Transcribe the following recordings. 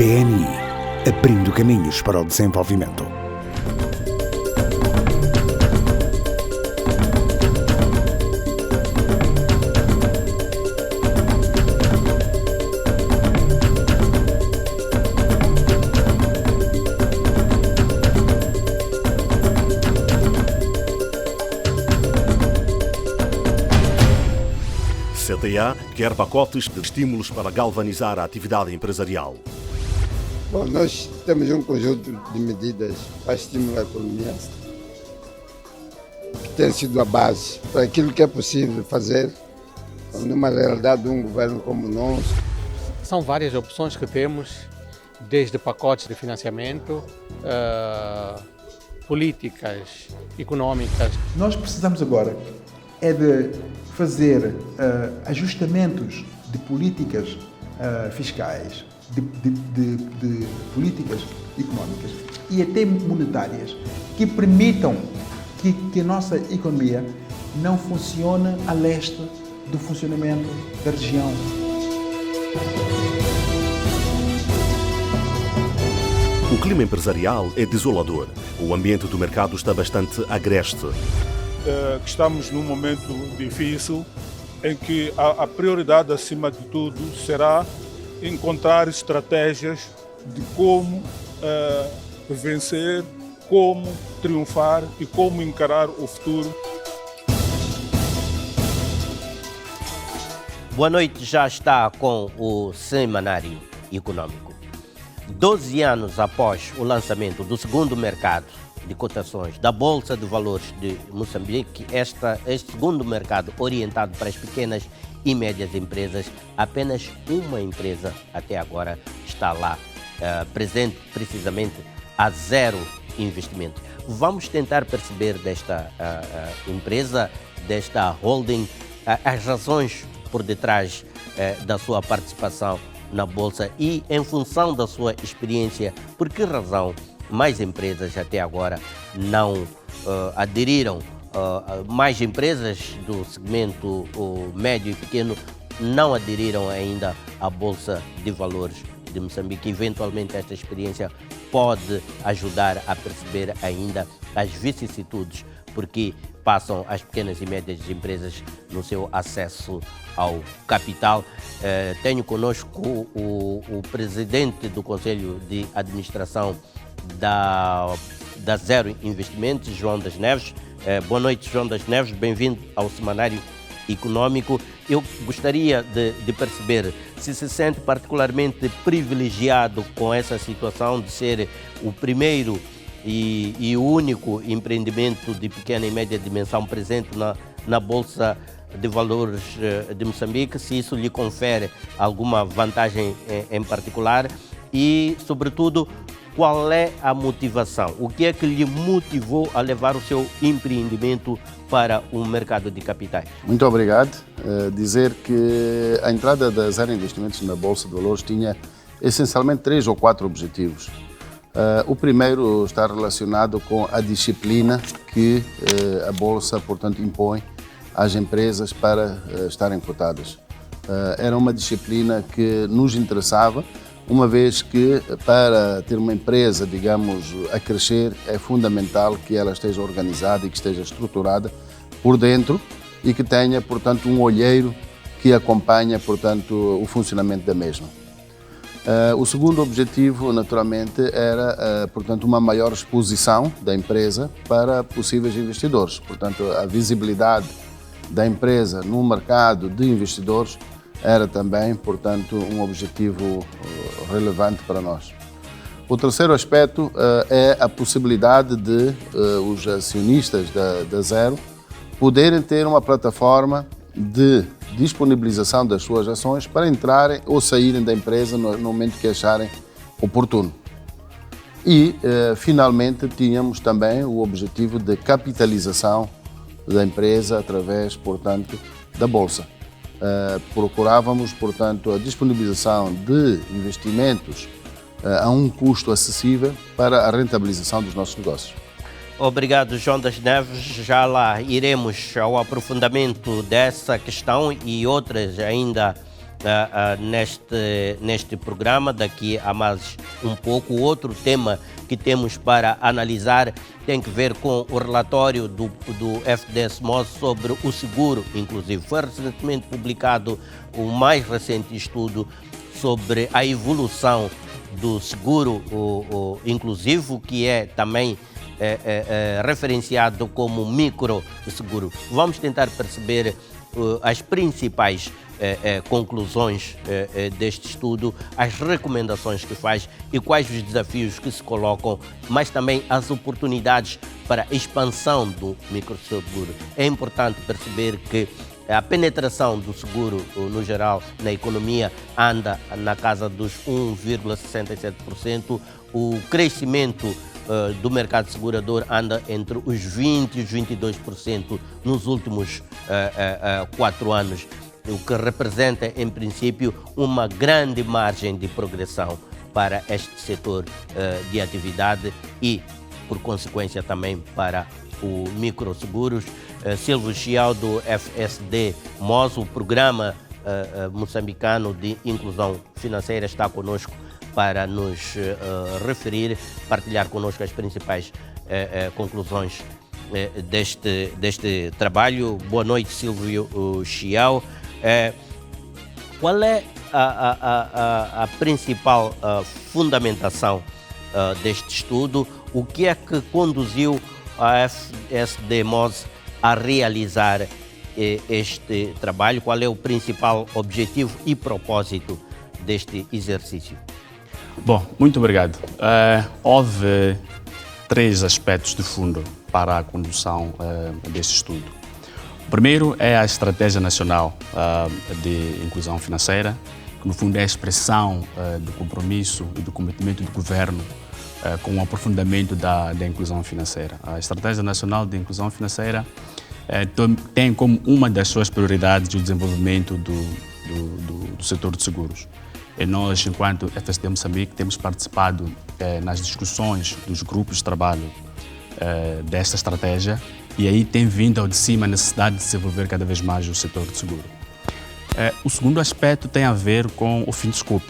BNI, abrindo caminhos para o desenvolvimento. CTA quer pacotes de estímulos para galvanizar a atividade empresarial. Bom, nós temos um conjunto de medidas para estimular a economia, que tem sido a base para aquilo que é possível fazer numa realidade de um governo como o nosso. São várias opções que temos, desde pacotes de financiamento, políticas económicas. Nós precisamos agora de fazer ajustamentos de políticas fiscais, de políticas económicas e até monetárias que permitam que a nossa economia não funcione a leste do funcionamento da região. O clima empresarial é desolador. O ambiente do mercado está bastante agreste. Estamos num momento difícil em que a prioridade, acima de tudo, será encontrar estratégias de como vencer, como triunfar e como encarar o futuro. Boa noite, já está com o Semanário Econômico. 12 anos após o lançamento do segundo mercado de cotações da Bolsa de Valores de Moçambique, este segundo mercado orientado para as pequenas e médias empresas, apenas uma empresa até agora está lá presente, precisamente a zero investimento. Vamos tentar perceber desta empresa, desta holding, as razões por detrás da sua participação na Bolsa e, em função da sua experiência, por que razão mais empresas até agora não aderiram, mais empresas do segmento médio e pequeno não aderiram ainda à Bolsa de Valores de Moçambique. Eventualmente esta experiência pode ajudar a perceber ainda as vicissitudes porque passam as pequenas e médias empresas no seu acesso ao capital. Tenho conosco o presidente do Conselho de Administração da Zero Investimentos, João das Neves. Boa noite, João das Neves, bem-vindo ao Semanário Econômico. Eu gostaria de perceber se se sente particularmente privilegiado com essa situação de ser o primeiro e o único empreendimento de pequena e média dimensão presente na Bolsa de Valores de Moçambique, se isso lhe confere alguma vantagem em particular e, sobretudo, qual é a motivação? O que é que lhe motivou a levar o seu empreendimento para o mercado de capitais? Muito obrigado. Dizer que a entrada da Zero Investimentos na Bolsa de Valores tinha essencialmente 3 ou 4 objetivos. O primeiro está relacionado com a disciplina que a Bolsa, portanto, impõe às empresas para estarem cotadas. Era uma disciplina que nos interessava, uma vez que para ter uma empresa, digamos, a crescer, é fundamental que ela esteja organizada e que esteja estruturada por dentro e que tenha, portanto, um olheiro que acompanha, portanto, o funcionamento da mesma. O segundo objetivo, naturalmente, era, portanto, uma maior exposição da empresa para possíveis investidores. Portanto, a visibilidade da empresa no mercado de investidores era também, portanto, um objetivo relevante para nós. O terceiro aspecto é a possibilidade de os acionistas da Zero poderem ter uma plataforma de disponibilização das suas ações para entrarem ou saírem da empresa no momento que acharem oportuno. E, finalmente, tínhamos também o objetivo de capitalização da empresa através, portanto, da Bolsa. Procurávamos, portanto, a disponibilização de investimentos a um custo acessível para a rentabilização dos nossos negócios. Obrigado, João das Neves. Já lá iremos ao aprofundamento dessa questão e outras ainda neste programa. Daqui a mais um pouco, outro tema que temos para analisar tem que ver com o relatório do FDS-MOS sobre o seguro inclusivo. Foi recentemente publicado o mais recente estudo sobre a evolução do seguro inclusivo, que é também referenciado como microseguro. Vamos tentar perceber as principais conclusões deste estudo, as recomendações que faz e quais os desafios que se colocam, mas também as oportunidades para a expansão do microseguro. É importante perceber que a penetração do seguro, no geral, na economia anda na casa dos 1,67%. O crescimento do mercado segurador anda entre os 20% e os 22% nos últimos 4 anos, o que representa, em princípio, uma grande margem de progressão para este setor de atividade e, por consequência, também para o microseguros. Silvio Chiao, do FSD-MOS, o Programa Moçambicano de Inclusão Financeira, está conosco para nos partilhar conosco as principais conclusões deste trabalho. Boa noite, Silvio Chiao. Qual é a principal fundamentação deste estudo? O que é que conduziu a FSD-MOS a realizar este trabalho? Qual é o principal objetivo e propósito deste exercício? Bom, muito obrigado. Houve 3 aspectos de fundo para a condução deste estudo. O primeiro é a Estratégia Nacional de Inclusão Financeira, que no fundo é a expressão do compromisso e do comprometimento do governo com o aprofundamento da inclusão financeira. A Estratégia Nacional de Inclusão Financeira tem como uma das suas prioridades o desenvolvimento do setor de seguros. E nós, enquanto FSD Moçambique, temos participado nas discussões dos grupos de trabalho desta estratégia, e aí tem vindo ao de cima a necessidade de desenvolver cada vez mais o setor de seguro. O segundo aspecto tem a ver com o fim de escopo,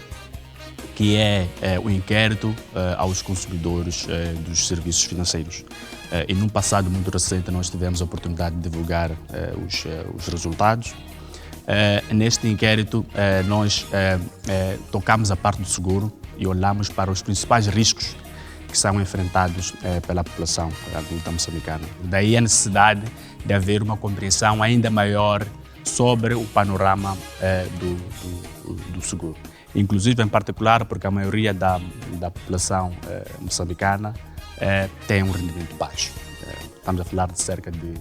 que é o inquérito aos consumidores dos serviços financeiros. E num passado muito recente nós tivemos a oportunidade de divulgar os resultados. Neste inquérito nós tocamos a parte do seguro e olhamos para os principais riscos que são enfrentados pela população adulta moçambicana. Daí a necessidade de haver uma compreensão ainda maior sobre o panorama do seguro. Inclusive, em particular, porque a maioria da população moçambicana tem um rendimento baixo. Estamos a falar de cerca de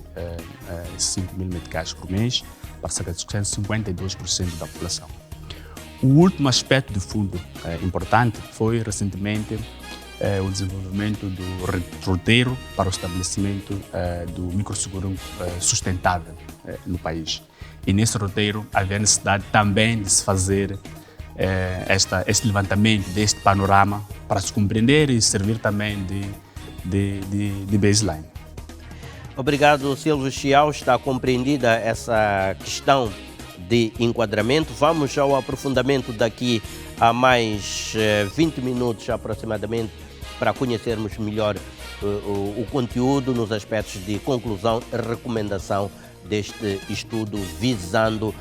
5 mil meticais por mês, para cerca de 52% da população. O último aspecto de fundo importante foi, recentemente, o desenvolvimento do roteiro para o estabelecimento do microseguro sustentável no país. E nesse roteiro havia necessidade também de se fazer este levantamento deste panorama para se compreender e servir também de baseline. Obrigado, Silvio Chiao. Está compreendida essa questão de enquadramento. Vamos ao aprofundamento daqui a mais 20 minutos aproximadamente para conhecermos melhor o conteúdo nos aspectos de conclusão e recomendação deste estudo, visando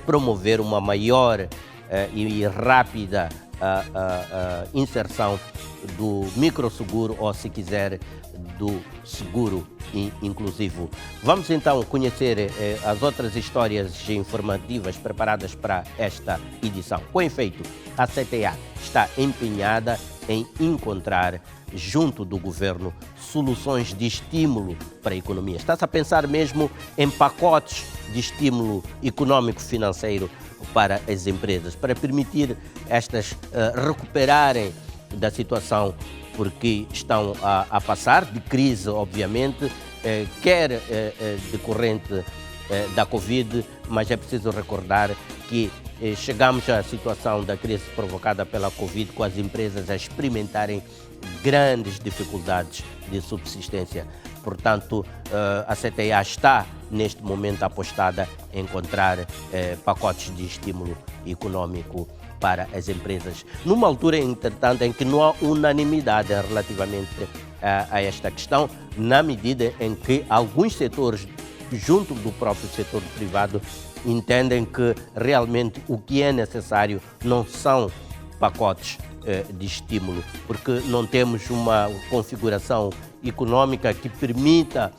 promover uma maior e rápida inserção do microseguro, ou, se quiser, do seguro inclusivo. Vamos então conhecer as outras histórias informativas preparadas para esta edição. Com efeito, a CTA está empenhada em encontrar, junto do governo, soluções de estímulo para a economia. Está-se a pensar mesmo em pacotes de estímulo econômico-financeiro para as empresas, para permitir estas recuperarem da situação porque estão a passar, de crise, obviamente, quer decorrente da Covid, mas é preciso recordar que chegamos à situação da crise provocada pela Covid com as empresas a experimentarem grandes dificuldades de subsistência. Portanto, a CTA está, neste momento, apostada em encontrar pacotes de estímulo econômico para as empresas. Numa altura, entretanto, em que não há unanimidade relativamente a esta questão, na medida em que alguns setores, junto do próprio setor privado, entendem que realmente o que é necessário não são pacotes de estímulo, porque não temos uma configuração econômica que permita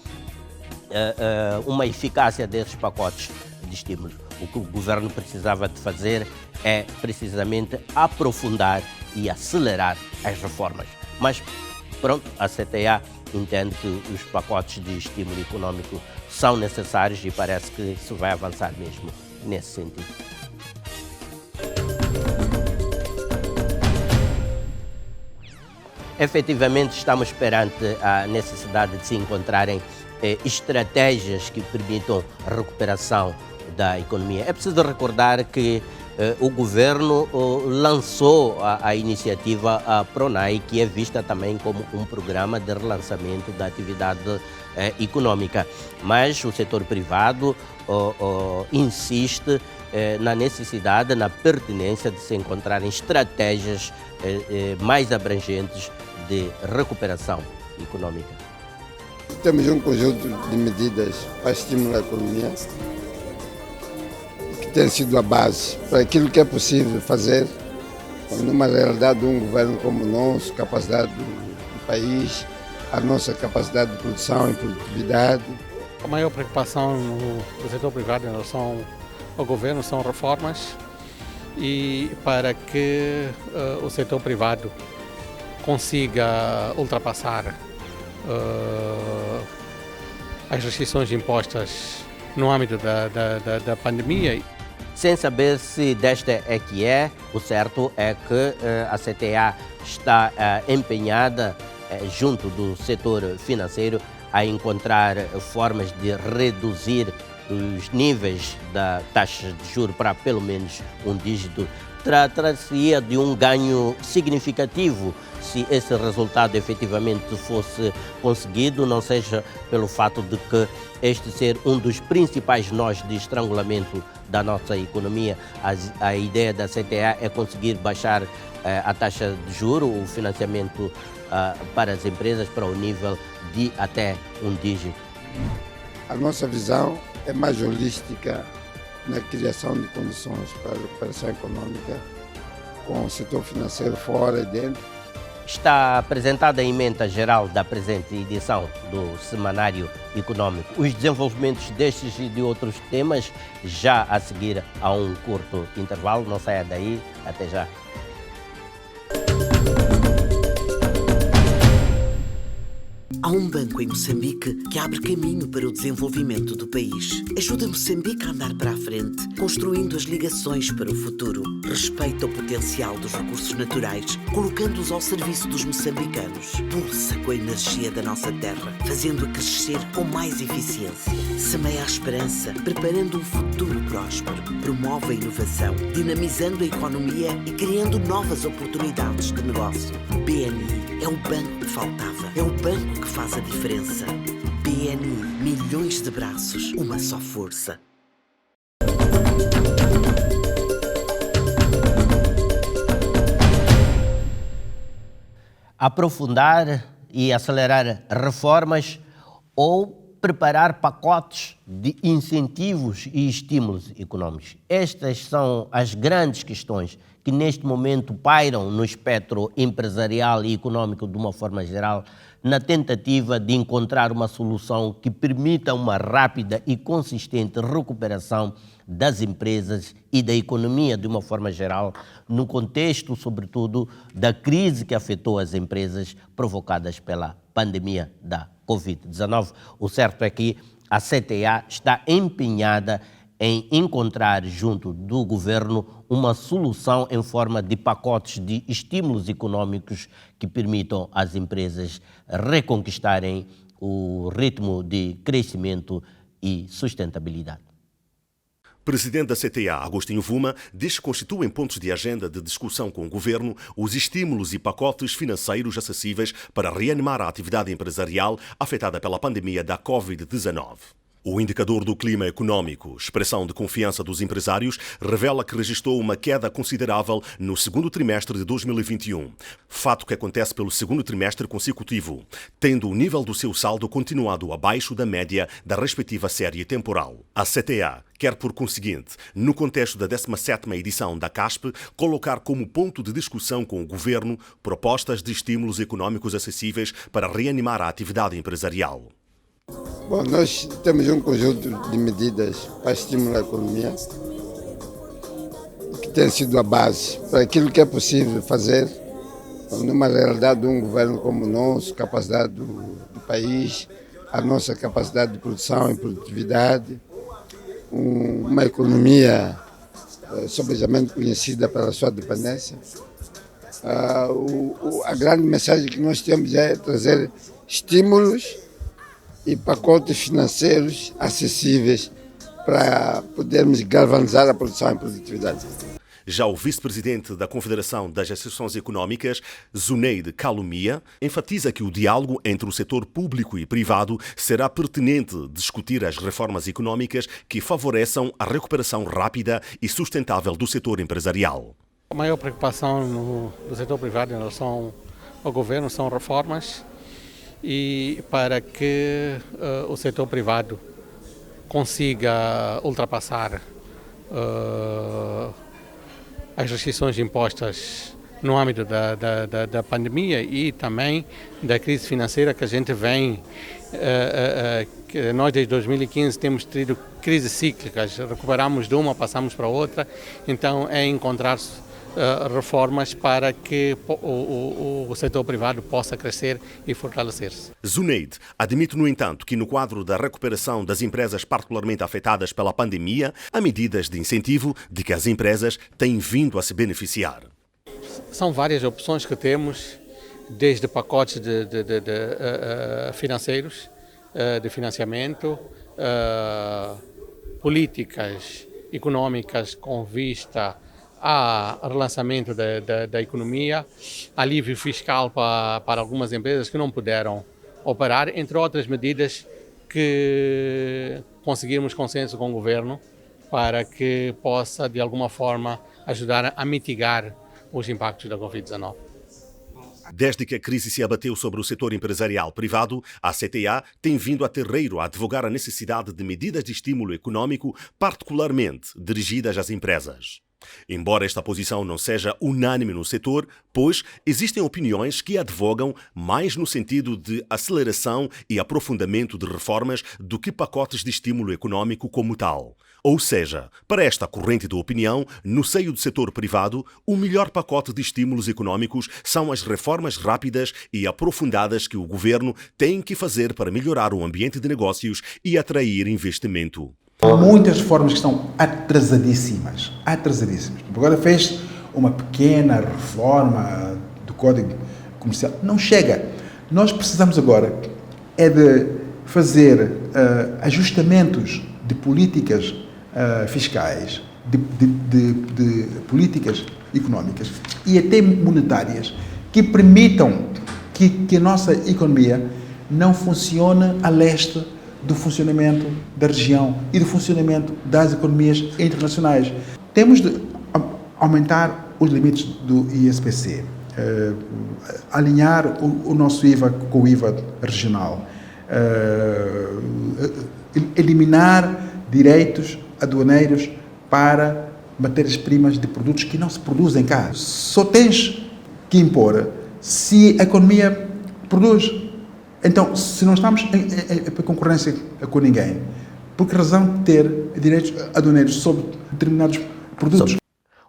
uma eficácia desses pacotes de estímulo. O que o governo precisava de fazer é precisamente aprofundar e acelerar as reformas. Mas, pronto, a CTA entende que os pacotes de estímulo econômico são necessários e parece que se vai avançar mesmo nesse sentido. Efetivamente, estamos perante a necessidade de se encontrarem estratégias que permitam a recuperação da economia. É preciso recordar que o governo lançou a iniciativa PRONAI, que é vista também como um programa de relançamento da atividade econômica. Mas o setor privado insiste na necessidade, na pertinência de se encontrarem estratégias mais abrangentes de recuperação econômica. Temos um conjunto de medidas para estimular a economia que tem sido a base para aquilo que é possível fazer numa realidade de um governo como o nosso, capacidade do país, a nossa capacidade de produção e produtividade. A maior preocupação do setor privado em relação ao governo são reformas e para que o setor privado consiga ultrapassar as restrições impostas no âmbito da pandemia. Sem saber se desta é que é, o certo é que a CTA está empenhada junto do setor financeiro a encontrar formas de reduzir os níveis da taxa de juros para pelo menos um dígito. Trataria de um ganho significativo se esse resultado efetivamente fosse conseguido, não seja pelo fato de que este ser um dos principais nós de estrangulamento da nossa economia. A ideia da CTA é conseguir baixar a taxa de juros, o financiamento para as empresas para o nível de até um dígito. A nossa visão é mais holística na criação de condições para a recuperação econômica, com o setor financeiro fora e dentro. Está apresentada a emenda geral da presente edição do Semanário Econômico. Os desenvolvimentos destes e de outros temas já a seguir a um curto intervalo. Não saia daí, até já. Há um banco em Moçambique que abre caminho para o desenvolvimento do país. Ajuda Moçambique a andar para a frente, construindo as ligações para o futuro. Respeita o potencial dos recursos naturais, colocando-os ao serviço dos moçambicanos. Pulsa com a energia da nossa terra, fazendo-a crescer com mais eficiência. Semeia a esperança, preparando um futuro próspero. Promove a inovação, dinamizando a economia e criando novas oportunidades de negócio. BNI é o banco que faltava. É o banco que faz a diferença. BNI, milhões de braços, uma só força. Aprofundar e acelerar reformas ou preparar pacotes de incentivos e estímulos econômicos. Estas são as grandes questões que neste momento pairam no espectro empresarial e econômico de uma forma geral, na tentativa de encontrar uma solução que permita uma rápida e consistente recuperação das empresas e da economia de uma forma geral, no contexto, sobretudo, da crise que afetou as empresas provocadas pela pandemia da Covid-19. O certo é que a CTA está empenhada em encontrar junto do governo uma solução em forma de pacotes de estímulos econômicos que permitam às empresas reconquistarem o ritmo de crescimento e sustentabilidade. Presidente da CTA, Agostinho Vuma, diz que constituem pontos de agenda de discussão com o Governo os estímulos e pacotes financeiros acessíveis para reanimar a atividade empresarial afetada pela pandemia da Covid-19. O indicador do clima econômico, expressão de confiança dos empresários, revela que registrou uma queda considerável no segundo trimestre de 2021, fato que acontece pelo segundo trimestre consecutivo, tendo o nível do seu saldo continuado abaixo da média da respectiva série temporal. A CTA quer, por conseguinte, no contexto da 17ª edição da CASP, colocar como ponto de discussão com o Governo propostas de estímulos econômicos acessíveis para reanimar a atividade empresarial. Bom, nós temos um conjunto de medidas para estimular a economia que tem sido a base para aquilo que é possível fazer numa realidade de um governo como o nosso, capacidade do país, a nossa capacidade de produção e produtividade, uma economia sobejamente conhecida pela sua dependência. A grande mensagem que nós temos é trazer estímulos e pacotes financeiros acessíveis para podermos galvanizar a produção e produtividade. Já o vice-presidente da Confederação das Associações Económicas, Zuneide Calumia, enfatiza que o diálogo entre o setor público e privado será pertinente discutir as reformas económicas que favoreçam a recuperação rápida e sustentável do setor empresarial. A maior preocupação do setor privado em relação ao governo são reformas e para que o setor privado consiga ultrapassar as restrições impostas no âmbito da pandemia e também da crise financeira que a gente vem. Nós desde 2015 temos tido crises cíclicas, recuperamos de uma, passamos para outra, então é encontrar reformas para que o setor privado possa crescer e fortalecer-se. Zuneide admite, no entanto, que no quadro da recuperação das empresas particularmente afetadas pela pandemia, há medidas de incentivo de que as empresas têm vindo a se beneficiar. São várias opções que temos, desde pacotes financeiros, de financiamento, políticas econômicas com vista ao relançamento da economia, alívio fiscal para algumas empresas que não puderam operar, entre outras medidas que conseguirmos consenso com o governo para que possa, de alguma forma, ajudar a mitigar os impactos da Covid-19. Desde que a crise se abateu sobre o setor empresarial privado, a CTA tem vindo a terreiro a advogar a necessidade de medidas de estímulo econômico, particularmente dirigidas às empresas. Embora esta posição não seja unânime no setor, pois existem opiniões que advogam mais no sentido de aceleração e aprofundamento de reformas do que pacotes de estímulo econômico como tal. Ou seja, para esta corrente de opinião, no seio do setor privado, o melhor pacote de estímulos econômicos são as reformas rápidas e aprofundadas que o governo tem que fazer para melhorar o ambiente de negócios e atrair investimento. Há muitas reformas que estão atrasadíssimas. Agora fez uma pequena reforma do Código Comercial. Não chega. Nós precisamos agora é de fazer ajustamentos de políticas fiscais, de políticas económicas e até monetárias que permitam que a nossa economia não funcione a leste do funcionamento da região e do funcionamento das economias internacionais. Temos de aumentar os limites do ISPC, alinhar o nosso IVA com o IVA regional, eliminar direitos aduaneiros para matérias-primas de produtos que não se produzem cá. Só tens que impor se a economia produz. Então, se não estamos em concorrência com ninguém, por que razão ter direitos aduaneiros sobre determinados produtos?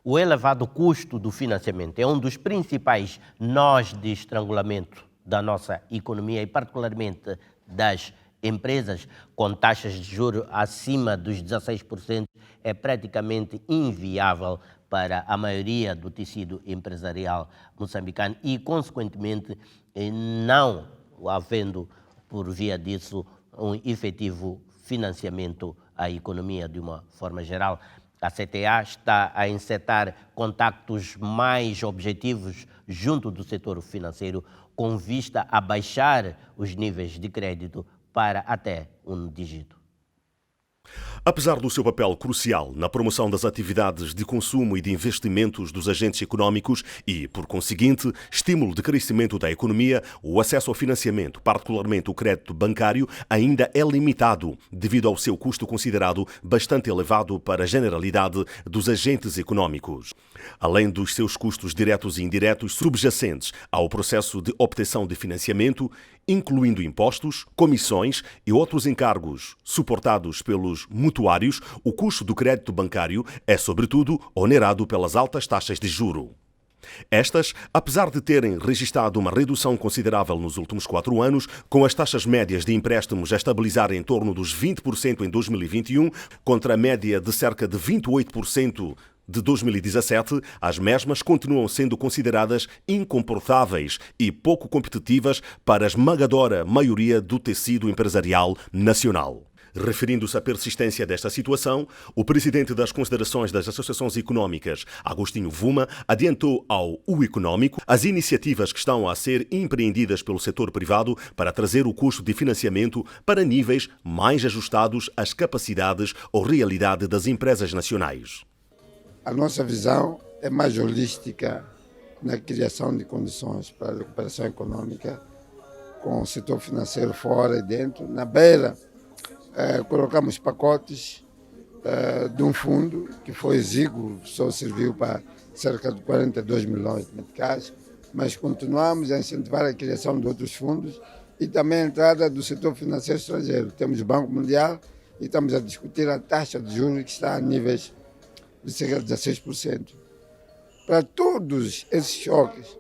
O elevado custo do financiamento é um dos principais nós de estrangulamento da nossa economia e particularmente das empresas com taxas de juros acima dos 16%. É praticamente inviável para a maioria do tecido empresarial moçambicano e, consequentemente, não havendo, por via disso, um efetivo financiamento à economia de uma forma geral, a CTA está a encetar contactos mais objetivos junto do setor financeiro com vista a baixar os níveis de crédito para até um dígito. Apesar do seu papel crucial na promoção das atividades de consumo e de investimentos dos agentes económicos e, por conseguinte, estímulo de crescimento da economia, o acesso ao financiamento, particularmente o crédito bancário, ainda é limitado devido ao seu custo considerado bastante elevado para a generalidade dos agentes económicos. Além dos seus custos diretos e indiretos subjacentes ao processo de obtenção de financiamento, incluindo impostos, comissões e outros encargos suportados pelos mutuários, o custo do crédito bancário é, sobretudo, onerado pelas altas taxas de juro. Estas, apesar de terem registrado uma redução considerável nos últimos 4 anos, com as taxas médias de empréstimos a estabilizarem em torno dos 20% em 2021, contra a média de cerca de 28% de 2017, as mesmas continuam sendo consideradas incomportáveis e pouco competitivas para a esmagadora maioria do tecido empresarial nacional. Referindo-se à persistência desta situação, o presidente das Confederações das Associações Económicas, Agostinho Vuma, adiantou ao O Económico as iniciativas que estão a ser empreendidas pelo setor privado para trazer o custo de financiamento para níveis mais ajustados às capacidades ou realidade das empresas nacionais. A nossa visão é mais holística na criação de condições para a recuperação econômica, com o setor financeiro fora e dentro. Na beira, colocamos pacotes de um fundo que foi exíguo, só serviu para cerca de 42 milhões de meticais, mas continuamos a incentivar a criação de outros fundos e também a entrada do setor financeiro estrangeiro. Temos o Banco Mundial e estamos a discutir a taxa de juros que está a níveis de cerca de 16%. Para todos esses choques,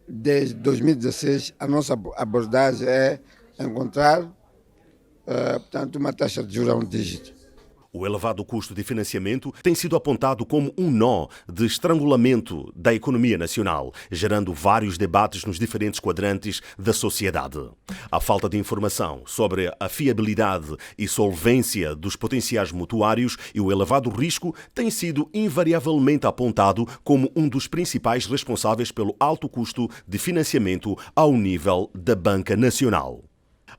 desde 2016, a nossa abordagem é encontrar portanto, uma taxa de juros a um dígito. O elevado custo de financiamento tem sido apontado como um nó de estrangulamento da economia nacional, gerando vários debates nos diferentes quadrantes da sociedade. A falta de informação sobre a fiabilidade e solvência dos potenciais mutuários e o elevado risco tem sido invariavelmente apontado como um dos principais responsáveis pelo alto custo de financiamento ao nível da banca nacional.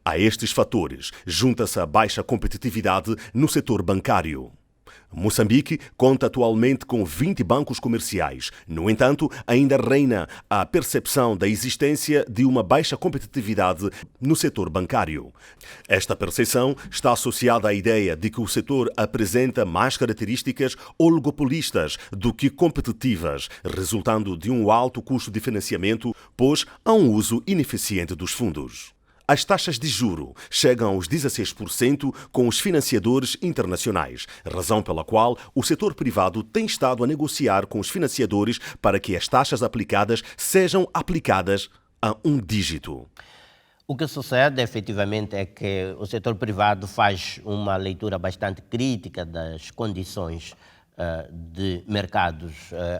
A estes fatores, junta-se a baixa competitividade no setor bancário. Moçambique conta atualmente com 20 bancos comerciais. No entanto, ainda reina a percepção da existência de uma baixa competitividade no setor bancário. Esta percepção está associada à ideia de que o setor apresenta mais características oligopolistas do que competitivas, resultando de um alto custo de financiamento, pois há um uso ineficiente dos fundos. As taxas de juro chegam aos 16% com os financiadores internacionais, razão pela qual o setor privado tem estado a negociar com os financiadores para que as taxas aplicadas sejam aplicadas a um dígito. O que sucede, efetivamente, é que o setor privado faz uma leitura bastante crítica das condições de mercados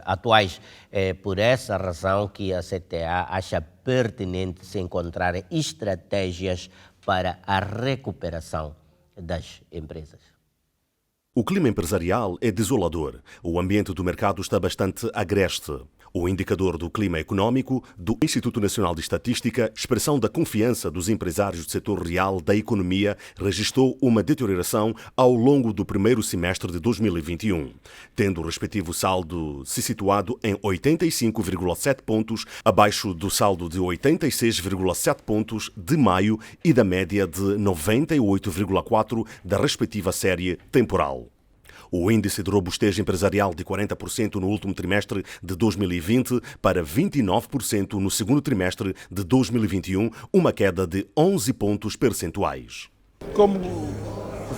atuais. É por essa razão que a CTA acha pertinente se encontrar estratégias para a recuperação das empresas. O clima empresarial é desolador. O ambiente do mercado está bastante agreste. O indicador do clima econômico do Instituto Nacional de Estatística, expressão da confiança dos empresários do setor real da economia, registrou uma deterioração ao longo do primeiro semestre de 2021, tendo o respectivo saldo se situado em 85,7 pontos, abaixo do saldo de 86,7 pontos de maio e da média de 98,4 da respectiva série temporal. O índice de robustez empresarial de 40% no último trimestre de 2020 para 29% no segundo trimestre de 2021, uma queda de 11 pontos percentuais. Como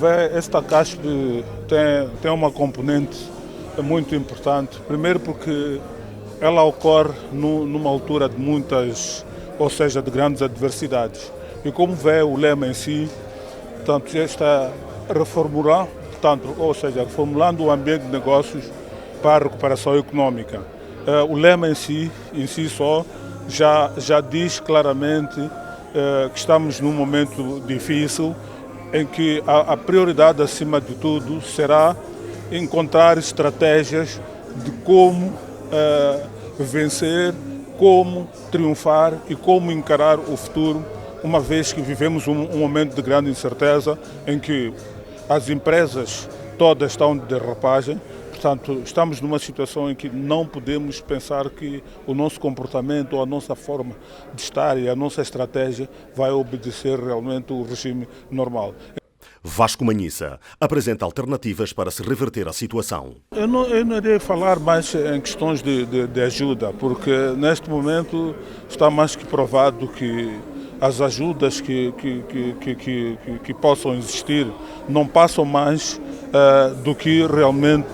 vê, esta taxa tem uma componente muito importante. Primeiro porque ela ocorre numa altura de muitas, ou seja, de grandes adversidades. E como vê o lema em si, portanto, já está a reformular, ou seja, reformulando o ambiente de negócios para a recuperação econômica. O lema em si só já diz claramente que estamos num momento difícil em que a prioridade, acima de tudo, será encontrar estratégias de como vencer, como triunfar e como encarar o futuro, uma vez que vivemos um momento de grande incerteza em que as empresas todas estão de derrapagem. Portanto, estamos numa situação em que não podemos pensar que o nosso comportamento ou a nossa forma de estar e a nossa estratégia vai obedecer realmente o regime normal. Vasco Manhissa apresenta alternativas para se reverter a situação. Eu não irei falar mais em questões de ajuda, porque neste momento está mais que provado que as ajudas que possam existir não passam mais do que realmente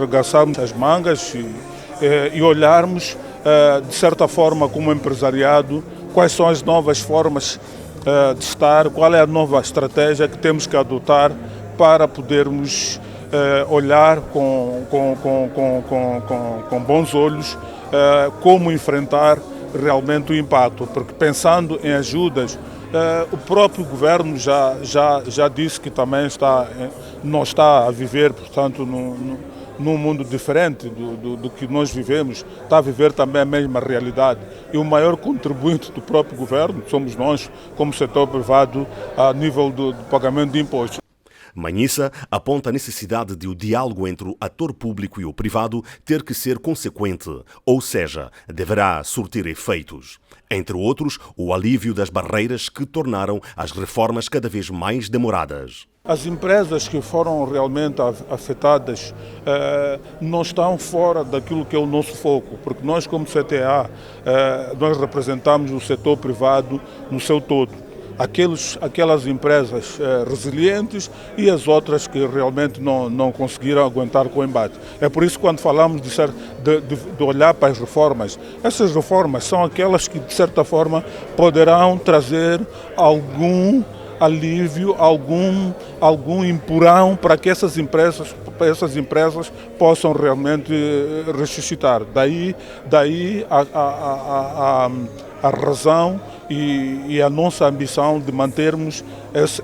regaçarmos as mangas e olharmos, de certa forma, como empresariado, quais são as novas formas de estar, qual é a nova estratégia que temos que adotar para podermos olhar com bons olhos como enfrentar realmente o impacto, porque pensando em ajudas, o próprio governo já disse que também não está a viver, portanto, num mundo diferente do que nós vivemos, está a viver também a mesma realidade. E o maior contribuinte do próprio governo somos nós, como setor privado, a nível do pagamento de impostos. Manhissa aponta a necessidade de o diálogo entre o ator público e o privado ter que ser consequente, ou seja, deverá surtir efeitos. Entre outros, o alívio das barreiras que tornaram as reformas cada vez mais demoradas. As empresas que foram realmente afetadas não estão fora daquilo que é o nosso foco, porque nós, como CTA, nós representamos o setor privado no seu todo. Aquelas empresas resilientes e as outras que realmente não conseguiram aguentar com o embate. É por isso que quando falamos de olhar para as reformas, essas reformas são aquelas que de certa forma poderão trazer algum alívio, algum empurrão para que essas empresas possam realmente ressuscitar. Daí a razão e a nossa ambição de mantermos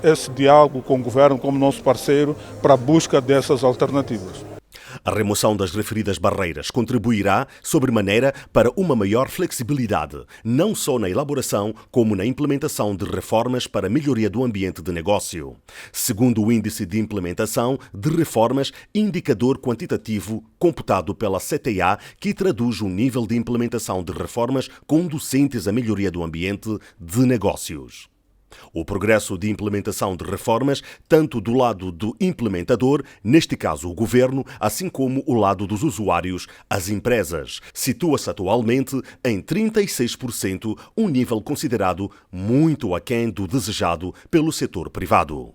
esse diálogo com o governo como nosso parceiro para a busca dessas alternativas. A remoção das referidas barreiras contribuirá, sobremaneira, para uma maior flexibilidade, não só na elaboração, como na implementação de reformas para a melhoria do ambiente de negócio. Segundo o Índice de Implementação de Reformas, indicador quantitativo computado pela CTA, que traduz o nível de implementação de reformas conducentes à melhoria do ambiente de negócios. O progresso de implementação de reformas, tanto do lado do implementador, neste caso o governo, assim como o lado dos usuários, as empresas, situa-se atualmente em 36%, um nível considerado muito aquém do desejado pelo setor privado.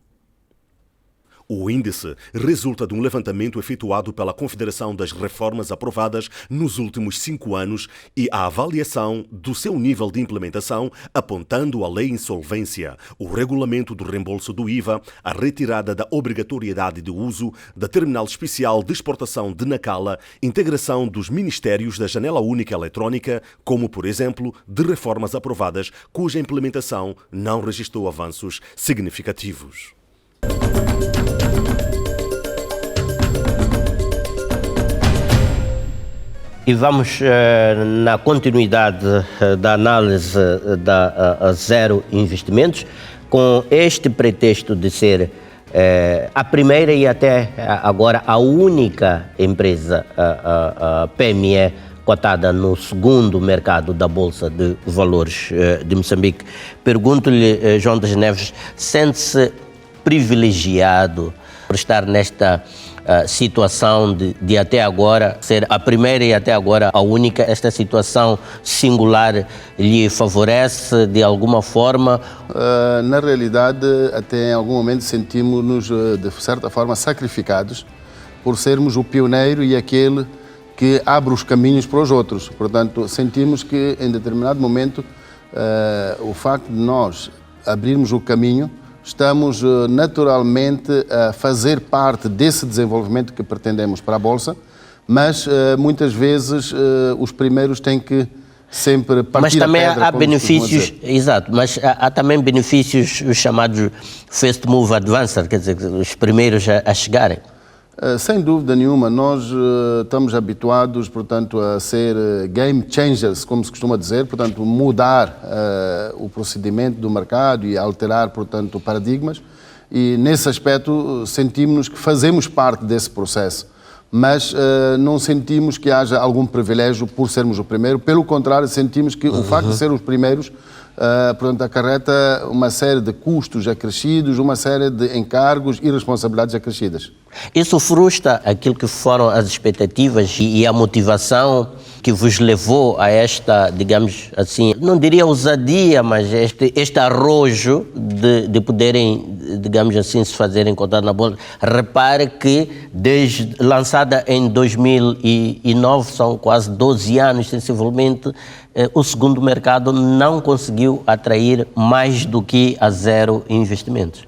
O índice resulta de um levantamento efetuado pela Confederação das Reformas aprovadas nos últimos 5 anos e a avaliação do seu nível de implementação, apontando a Lei Insolvência, o regulamento do reembolso do IVA, a retirada da obrigatoriedade de uso da Terminal Especial de Exportação de Nacala, integração dos Ministérios da Janela Única Eletrónica, como, por exemplo, de reformas aprovadas cuja implementação não registrou avanços significativos. E vamos na continuidade da análise da Zero Investimentos, com este pretexto de ser a primeira e até agora a única empresa PME cotada no segundo mercado da Bolsa de Valores de Moçambique. Pergunto-lhe, João das Neves, sente-se privilegiado por estar nesta situação de até agora ser a primeira e até agora a única? Esta situação singular lhe favorece de alguma forma? Na realidade, até em algum momento sentimos-nos de certa forma sacrificados por sermos o pioneiro e aquele que abre os caminhos para os outros. Portanto, sentimos que em determinado momento o facto de nós abrirmos o caminho, estamos naturalmente a fazer parte desse desenvolvimento que pretendemos para a Bolsa, mas muitas vezes os primeiros têm que sempre partir mas também a pedra, há benefícios, exato, mas há também benefícios, os chamados First Move Advancer, quer dizer, os primeiros a chegarem. Sem dúvida nenhuma, nós estamos habituados, portanto, a ser game changers, como se costuma dizer, portanto, mudar o procedimento do mercado e alterar, portanto, paradigmas. E, nesse aspecto, sentimos que fazemos parte desse processo, mas não sentimos que haja algum privilégio por sermos o primeiro. Pelo contrário, sentimos que o facto de ser os primeiros, portanto, acarreta uma série de custos acrescidos, uma série de encargos e responsabilidades acrescidas. Isso frustra aquilo que foram as expectativas e a motivação que vos levou a esta, digamos assim, não diria ousadia, mas este arrojo de poderem, digamos assim, se fazerem encontrar na bolsa. Repare que, desde lançada em 2009, são quase 12 anos, sensivelmente, o segundo mercado não conseguiu atrair mais do que a zero investimentos.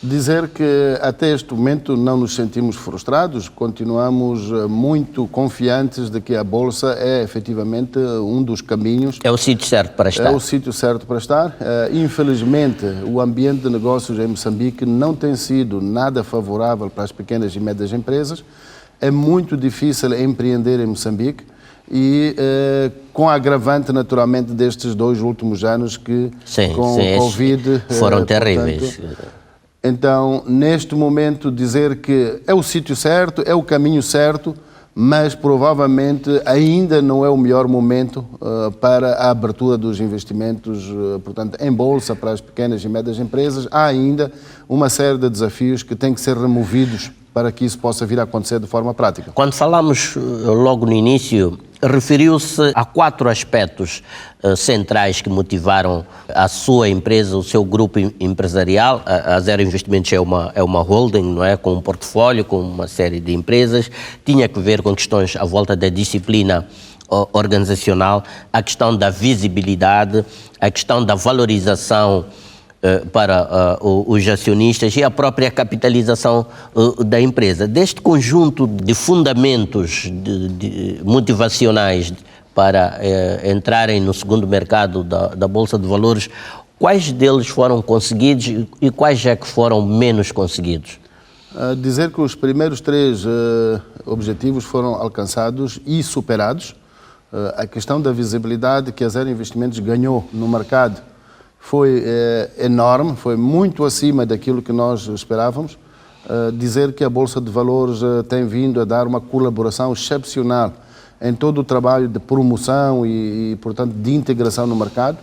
Dizer que até este momento não nos sentimos frustrados, continuamos muito confiantes de que a Bolsa é efetivamente um dos caminhos. É o sítio certo para estar. É o sítio certo para estar. Infelizmente, o ambiente de negócios em Moçambique não tem sido nada favorável para as pequenas e médias empresas. É muito difícil empreender em Moçambique e com a agravante, naturalmente, destes 2 últimos anos que com o Covid foram terríveis. Então, neste momento, dizer que é o sítio certo, é o caminho certo, mas provavelmente ainda não é o melhor momento para a abertura dos investimentos, portanto, em bolsa para as pequenas e médias empresas. Há ainda uma série de desafios que têm que ser removidos para que isso possa vir a acontecer de forma prática. Quando falamos logo no início, referiu-se a 4 aspectos centrais que motivaram a sua empresa, o seu grupo empresarial. A Zero Investimentos é uma holding, não é? Com um portfólio, com uma série de empresas. Tinha que ver com questões à volta da disciplina organizacional, a questão da visibilidade, a questão da valorização para os acionistas e a própria capitalização da empresa. Deste conjunto de fundamentos motivacionais para entrarem no segundo mercado da Bolsa de Valores, quais deles foram conseguidos e quais é que foram menos conseguidos? Dizer que os primeiros 3 objetivos foram alcançados e superados. A questão da visibilidade que a Zero Investimentos ganhou no mercado foi enorme, foi muito acima daquilo que nós esperávamos. Dizer que a Bolsa de Valores tem vindo a dar uma colaboração excepcional em todo o trabalho de promoção e, portanto, de integração no mercado.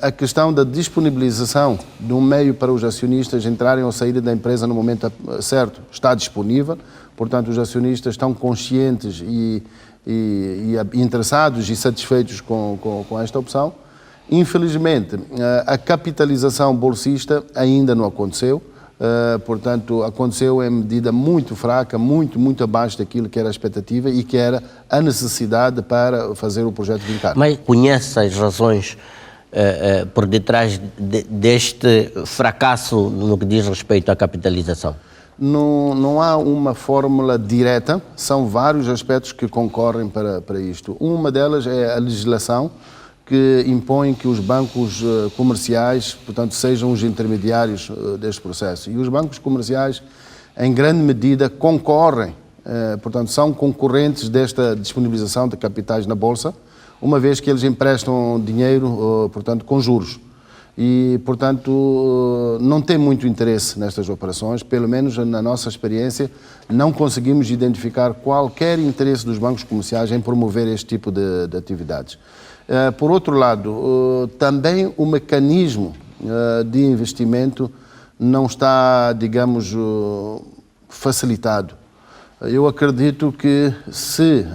A questão da disponibilização de um meio para os acionistas entrarem ou saírem da empresa no momento certo está disponível. Portanto, os acionistas estão conscientes e interessados e satisfeitos com esta opção. Infelizmente, a capitalização bolsista ainda não aconteceu, portanto, aconteceu em medida muito fraca, muito abaixo daquilo que era a expectativa e que era a necessidade para fazer o projeto vincar. Mas conhece as razões por detrás deste fracasso no que diz respeito à capitalização? Não há uma fórmula direta, são vários aspectos que concorrem para isto. Uma delas é a legislação, que impõe que os bancos comerciais, portanto, sejam os intermediários deste processo. E os bancos comerciais, em grande medida, concorrem, portanto, são concorrentes desta disponibilização de capitais na Bolsa, uma vez que eles emprestam dinheiro, portanto, com juros. E, portanto, não tem muito interesse nestas operações, pelo menos na nossa experiência, não conseguimos identificar qualquer interesse dos bancos comerciais em promover este tipo de atividades. Por outro lado, também o mecanismo de investimento não está, digamos, facilitado. Eu acredito que se,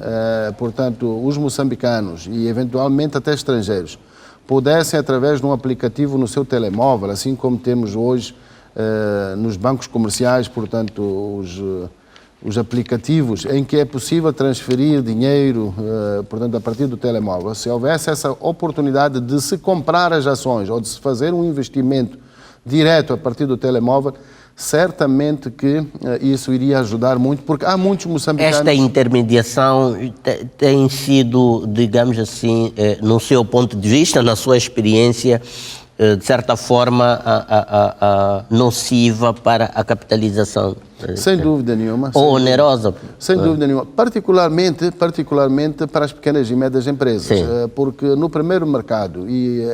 portanto, os moçambicanos e eventualmente até estrangeiros pudessem, através de um aplicativo no seu telemóvel, assim como temos hoje nos bancos comerciais, portanto, os aplicativos em que é possível transferir dinheiro, portanto, a partir do telemóvel, se houvesse essa oportunidade de se comprar as ações ou de se fazer um investimento direto a partir do telemóvel, certamente que isso iria ajudar muito, porque há muitos moçambicanos... Esta intermediação tem sido, digamos assim, no seu ponto de vista, na sua experiência, de certa forma, nociva para a capitalização? Sem dúvida nenhuma. Ou onerosa? Sem dúvida nenhuma. Particularmente para as pequenas e médias empresas. Sim. Porque no primeiro mercado, e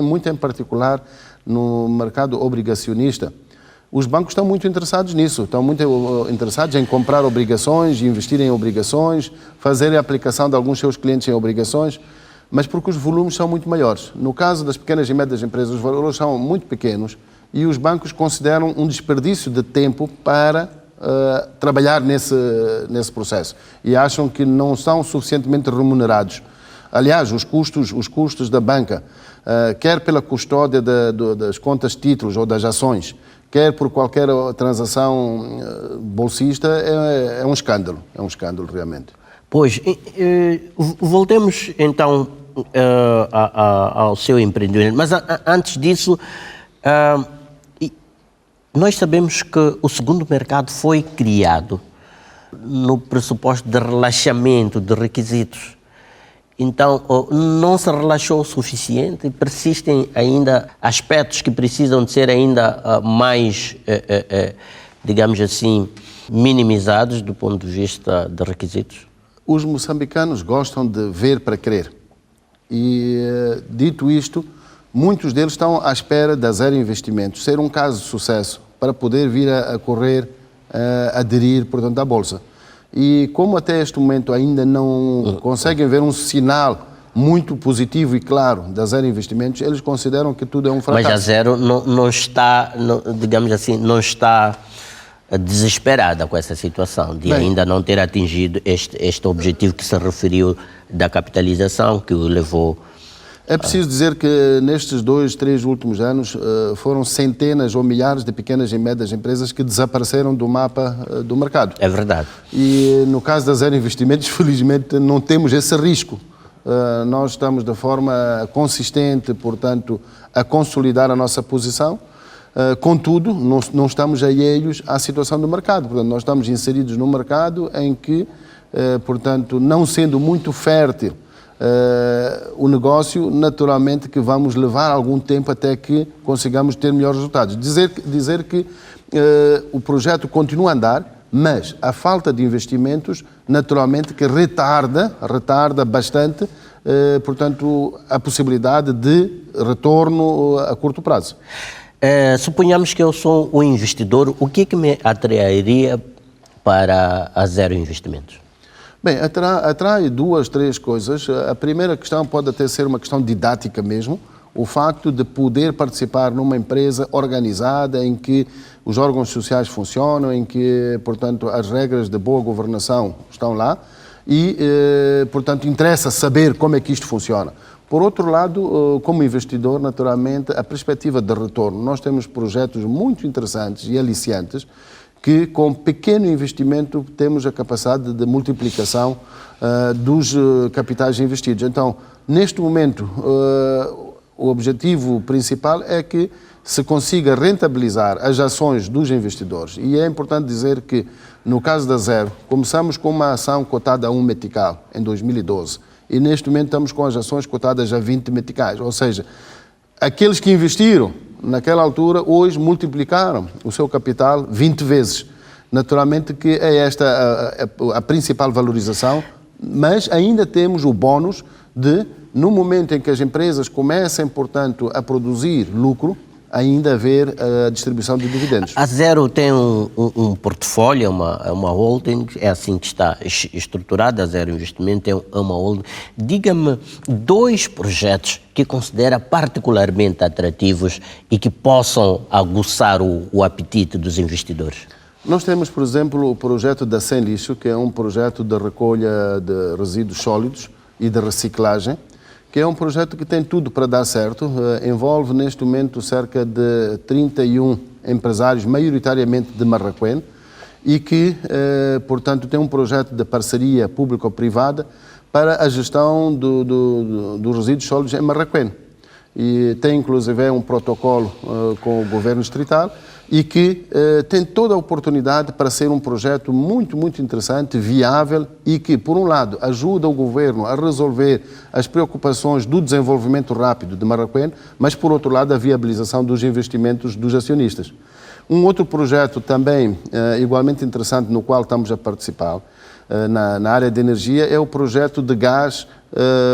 muito em particular no mercado obrigacionista, os bancos estão muito interessados nisso. Estão muito interessados em comprar obrigações, investir em obrigações, fazer a aplicação de alguns seus clientes em obrigações, mas porque os volumes são muito maiores. No caso das pequenas e médias empresas, os valores são muito pequenos e os bancos consideram um desperdício de tempo para trabalhar nesse processo e acham que não são suficientemente remunerados. Aliás, os custos da banca, quer pela custódia das contas de títulos ou das ações, quer por qualquer transação bolsista, é um escândalo realmente. Pois, voltemos então ao seu empreendimento, mas antes disso, nós sabemos que o segundo mercado foi criado no pressuposto de relaxamento de requisitos. Então, não se relaxou o suficiente, persistem ainda aspectos que precisam de ser ainda mais, digamos assim, minimizados do ponto de vista de requisitos? Os moçambicanos gostam de ver para crer. E, dito isto, muitos deles estão à espera da Zero Investimentos ser um caso de sucesso para poder vir a correr, aderir, portanto, à Bolsa. E como até este momento ainda não conseguem ver um sinal muito positivo e claro da Zero Investimentos, eles consideram que tudo é um fracasso. Mas a Zero não está, digamos assim, não está desesperada com essa situação de ainda não ter atingido este objetivo que se referiu da capitalização que o levou. É preciso dizer que nestes 2-3 últimos anos foram centenas ou milhares de pequenas e médias empresas que desapareceram do mapa do mercado. É verdade. E no caso da Zero Investimentos, felizmente, não temos esse risco. Nós estamos de forma consistente, portanto, a consolidar a nossa posição. Contudo, não estamos alheios à situação do mercado. Portanto, nós estamos inseridos num mercado em que, portanto, não sendo muito fértil o negócio, naturalmente que vamos levar algum tempo até que consigamos ter melhores resultados. Dizer que o projeto continua a andar, mas a falta de investimentos, naturalmente que retarda bastante, portanto, a possibilidade de retorno a curto prazo. Suponhamos que eu sou um investidor, o que é que me atrairia para a Zero Investimentos? Bem, atrai 2-3 coisas. A primeira questão pode até ser uma questão didática mesmo, o facto de poder participar numa empresa organizada em que os órgãos sociais funcionam, em que, portanto, as regras de boa governação estão lá e, portanto, interessa saber como é que isto funciona. Por outro lado, como investidor, naturalmente, a perspectiva de retorno. Nós temos projetos muito interessantes e aliciantes que, com pequeno investimento, temos a capacidade de multiplicação dos capitais investidos. Então, neste momento, o objetivo principal é que se consiga rentabilizar as ações dos investidores. E é importante dizer que, no caso da Zero, começamos com uma ação cotada a 1 metical em 2012. E neste momento estamos com as ações cotadas a 20 meticais. Ou seja, aqueles que investiram naquela altura, hoje multiplicaram o seu capital 20 vezes. Naturalmente que é esta a principal valorização, mas ainda temos o bónus de, no momento em que as empresas comecem, portanto, a produzir lucro, ainda haver a distribuição de dividendos. A Zero tem um portfólio, uma holding, é assim que está estruturada, a Zero Investimento é uma holding. Diga-me 2 projetos que considera particularmente atrativos e que possam aguçar o apetite dos investidores. Nós temos, por exemplo, o projeto da Sem Lixo, que é um projeto de recolha de resíduos sólidos e de reciclagem, que é um projeto que tem tudo para dar certo, envolve neste momento cerca de 31 empresários, maioritariamente de Marraquém, e que, portanto, tem um projeto de parceria público-privada para a gestão dos resíduos sólidos em Marraquém. E tem, inclusive, um protocolo com o governo distrital e que tem toda a oportunidade para ser um projeto muito, muito interessante, viável e que, por um lado, ajuda o governo a resolver as preocupações do desenvolvimento rápido de Marraquém, mas, por outro lado, a viabilização dos investimentos dos acionistas. Um outro projeto também igualmente interessante no qual estamos a participar na área de energia é o projeto de gás,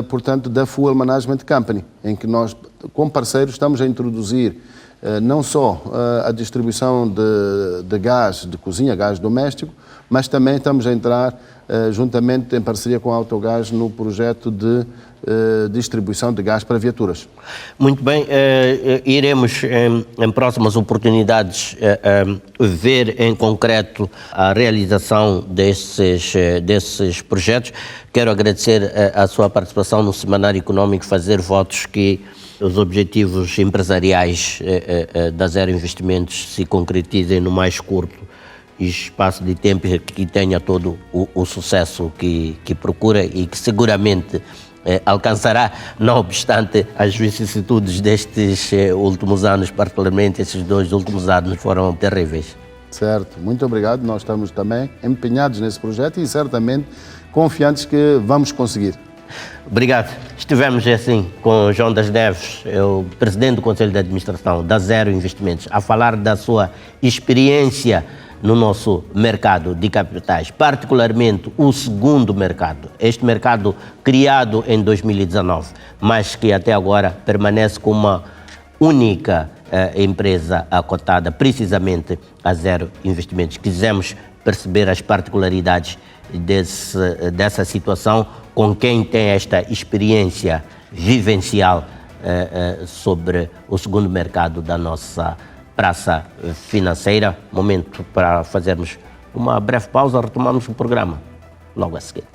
portanto, da Fuel Management Company, em que nós, com parceiros, estamos a introduzir não só a distribuição de gás de cozinha, gás doméstico, mas também estamos a entrar juntamente em parceria com a Autogás no projeto de distribuição de gás para viaturas. Muito bem, iremos em próximas oportunidades ver em concreto a realização desses projetos. Quero agradecer a sua participação no Semanário Econômico, fazer votos que os objetivos empresariais da Zero Investimentos se concretizem no mais curto espaço de tempo e que tenha todo o sucesso que procura e que seguramente alcançará, não obstante as vicissitudes destes últimos anos, particularmente esses 2 últimos anos foram terríveis. Certo, muito obrigado. Nós estamos também empenhados nesse projeto e certamente confiantes que vamos conseguir. Obrigado. Estivemos assim com João das Neves, o presidente do Conselho de Administração da Zero Investimentos, a falar da sua experiência no nosso mercado de capitais, particularmente o segundo mercado. Este mercado criado em 2019, mas que até agora permanece como uma única empresa cotada, precisamente a Zero Investimentos. Quisemos perceber as particularidades dessa situação com quem tem esta experiência vivencial sobre o segundo mercado da nossa praça financeira. Momento para fazermos uma breve pausa, retomamos o programa logo a seguir.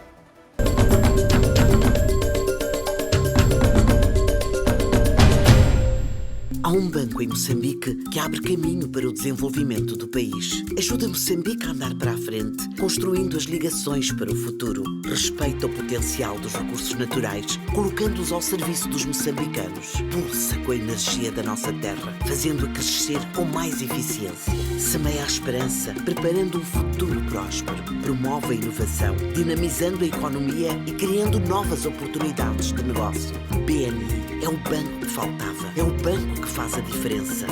Há um banco em Moçambique que abre caminho para o desenvolvimento do país. Ajuda Moçambique a andar para a frente, construindo as ligações para o futuro. Respeita o potencial dos recursos naturais, colocando-os ao serviço dos moçambicanos. Pulsa com a energia da nossa terra, fazendo-a crescer com mais eficiência. Semeia a esperança, preparando um futuro próspero. Promove a inovação, dinamizando a economia e criando novas oportunidades de negócio. BNI é o banco que faltava. É o banco que faz a diferença.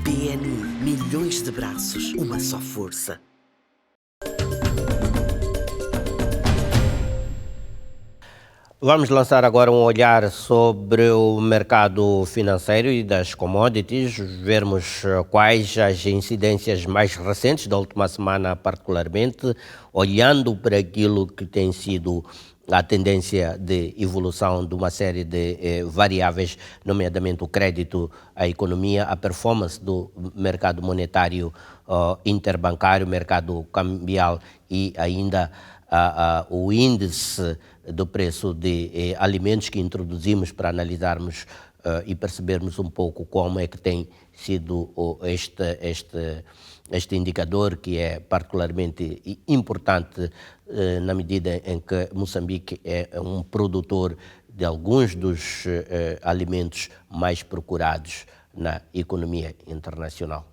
BNI, milhões de braços, uma só força. Vamos lançar agora um olhar sobre o mercado financeiro e das commodities, vermos quais as incidências mais recentes da última semana, particularmente, olhando para aquilo que tem sido a tendência de evolução de uma série de variáveis, nomeadamente o crédito, a economia, a performance do mercado monetário interbancário, mercado cambial e ainda o índice do preço de alimentos que introduzimos para analisarmos e percebermos um pouco como é que tem sido este indicador, que é particularmente importante na medida em que Moçambique é um produtor de alguns dos alimentos mais procurados na economia internacional.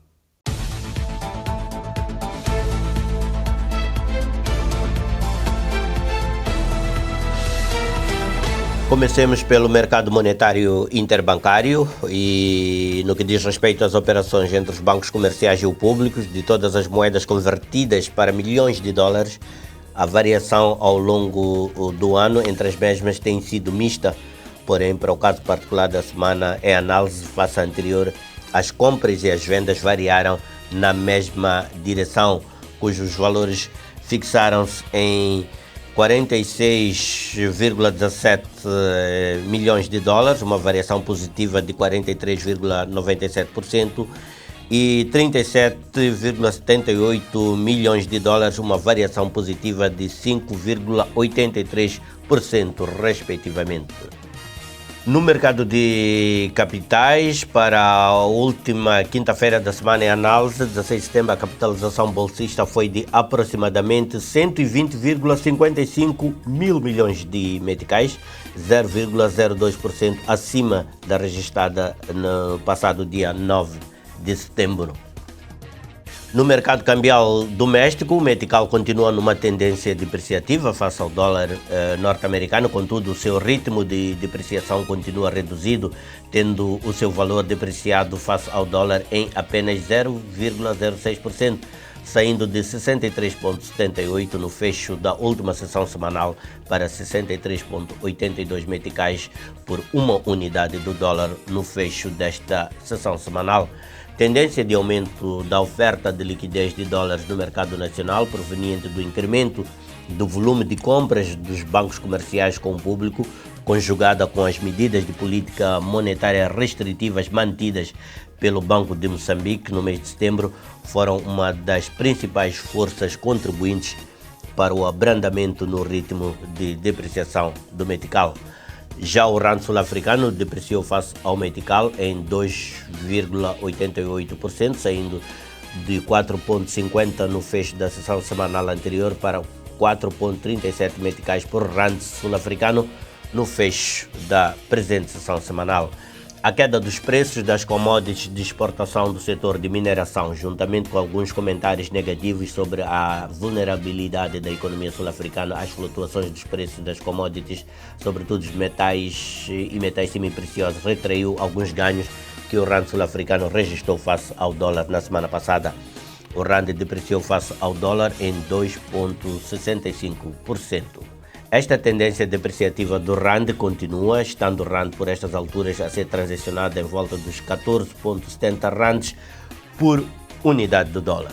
Comecemos pelo mercado monetário interbancário e no que diz respeito às operações entre os bancos comerciais e o públicos, de todas as moedas convertidas para milhões de dólares, a variação ao longo do ano entre as mesmas tem sido mista, porém, para o caso particular da semana, é análise face à anterior, as compras e as vendas variaram na mesma direção, cujos valores fixaram-se em 46,17 milhões de dólares, uma variação positiva de 43,97%, e 37,78 milhões de dólares, uma variação positiva de 5,83%, respectivamente. No mercado de capitais, para a última quinta-feira da semana em análise, 16 de setembro, a capitalização bolsista foi de aproximadamente 120,55 mil milhões de meticais, 0,02% acima da registrada no passado dia 9 de setembro. No mercado cambial doméstico, o metical continua numa tendência depreciativa face ao dólar norte-americano, contudo o seu ritmo de depreciação continua reduzido, tendo o seu valor depreciado face ao dólar em apenas 0,06%, saindo de 63,78 no fecho da última sessão semanal para 63,82 meticais por uma unidade do dólar no fecho desta sessão semanal. Tendência de aumento da oferta de liquidez de dólares no mercado nacional proveniente do incremento do volume de compras dos bancos comerciais com o público, conjugada com as medidas de política monetária restritivas mantidas pelo Banco de Moçambique no mês de setembro, foram uma das principais forças contribuintes para o abrandamento no ritmo de depreciação do metical. Já o rand sul-africano depreciou face ao metical em 2,88%, saindo de 4,50 no fecho da sessão semanal anterior para 4,37 meticais por rand sul-africano no fecho da presente sessão semanal. A queda dos preços das commodities de exportação do setor de mineração, juntamente com alguns comentários negativos sobre a vulnerabilidade da economia sul-africana às flutuações dos preços das commodities, sobretudo os metais e metais semipreciosos, retraiu alguns ganhos que o rand sul-africano registrou face ao dólar na semana passada. O rand depreciou face ao dólar em 2,65%. Esta tendência depreciativa do rand continua, estando o rand por estas alturas a ser transacionado em volta dos 14,70 rands por unidade do dólar.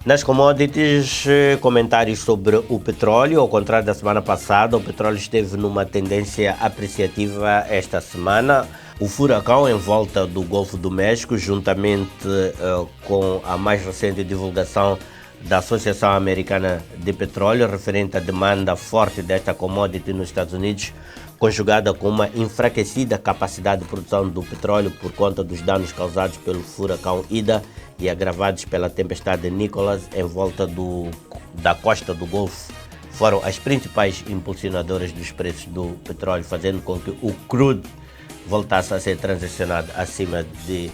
Nas commodities, comentários sobre o petróleo. Ao contrário da semana passada, o petróleo esteve numa tendência apreciativa esta semana. O furacão em volta do Golfo do México, juntamente com a mais recente divulgação da Associação Americana de Petróleo, referente à demanda forte desta commodity nos Estados Unidos, conjugada com uma enfraquecida capacidade de produção do petróleo por conta dos danos causados pelo furacão Ida e agravados pela tempestade Nicholas em volta da costa do Golfo, foram as principais impulsionadoras dos preços do petróleo, fazendo com que o crude voltasse a ser transacionado acima de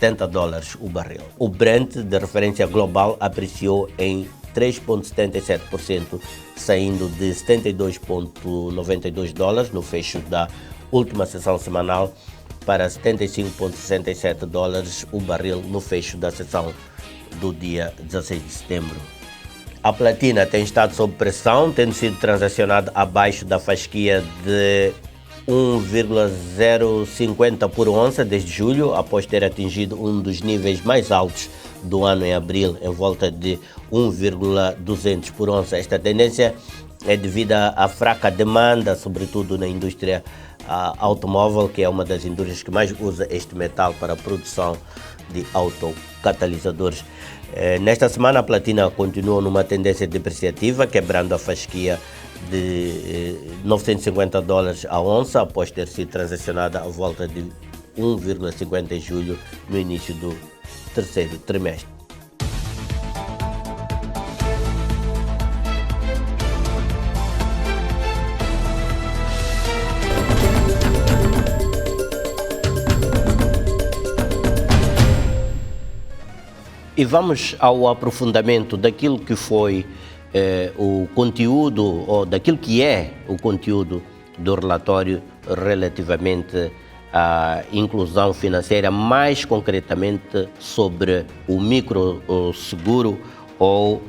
$70 o barril. O Brent, de referência global, apreciou em 3,77%, saindo de $72,92 no fecho da última sessão semanal para $75,67 o barril no fecho da sessão do dia 16 de setembro. A platina tem estado sob pressão, tendo sido transacionada abaixo da fasquia de 1,050 por onça desde julho, após ter atingido um dos níveis mais altos do ano em abril, em volta de 1,200 por onça. Esta tendência é devido à fraca demanda, sobretudo na indústria automóvel, que é uma das indústrias que mais usa este metal para a produção de autocatalisadores. Nesta semana, a platina continua numa tendência depreciativa, quebrando a fasquia de $950 a onça, após ter sido transacionada à volta de 1,50 em julho, no início do terceiro trimestre. E vamos ao aprofundamento daquilo que foi o conteúdo, ou daquilo que é o conteúdo do relatório relativamente à inclusão financeira, mais concretamente sobre o microseguro, ou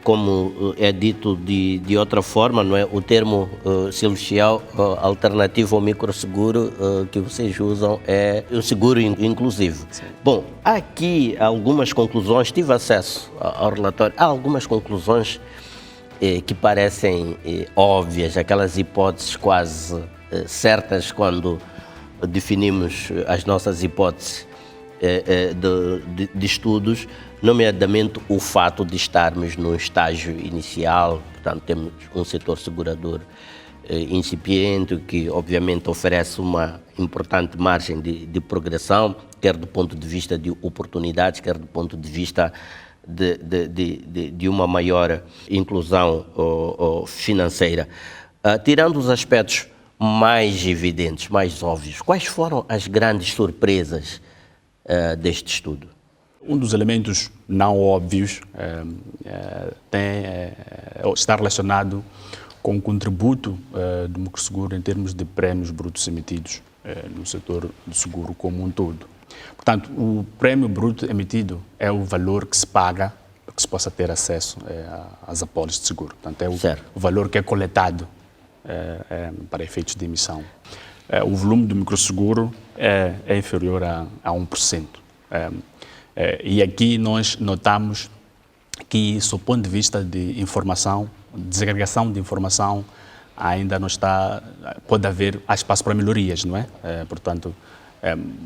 como é dito de outra forma, não é? O termo celestial alternativo ao microseguro que vocês usam é o seguro inclusivo. Sim. Bom, há aqui algumas conclusões, tive acesso ao relatório, há algumas conclusões que parecem óbvias, aquelas hipóteses quase certas quando definimos as nossas hipóteses de estudos, nomeadamente o fato de estarmos no estágio inicial, portanto temos um setor segurador incipiente, que obviamente oferece uma importante margem de progressão, quer do ponto de vista de oportunidades, quer do ponto de vista de uma maior inclusão financeira. Tirando os aspectos mais evidentes, mais óbvios, quais foram as grandes surpresas deste estudo? Um dos elementos não óbvios está relacionado com o contributo do Microseguro em termos de prémios brutos emitidos no setor do seguro como um todo. Portanto, o prémio bruto emitido é o valor que se paga para que se possa ter acesso às apólices de seguro. Portanto, é o valor que é coletado para efeitos de emissão. O volume do microseguro é inferior a 1%. E aqui nós notamos que, do ponto de vista de informação, desagregação de informação, ainda não está, pode haver espaço para melhorias, não é? Portanto,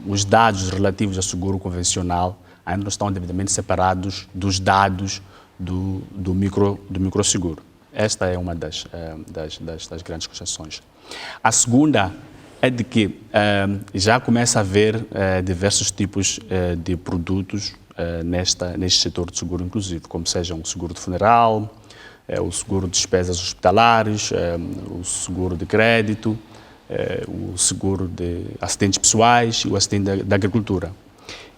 os dados relativos ao seguro convencional ainda não estão devidamente separados dos dados do microseguro. Esta é uma das grandes questões. A segunda é de que já começa a haver diversos tipos de produtos neste setor de seguro inclusivo, como seja um seguro de funeral, o seguro de despesas hospitalares, o seguro de crédito, o seguro de acidentes pessoais e o acidente da agricultura.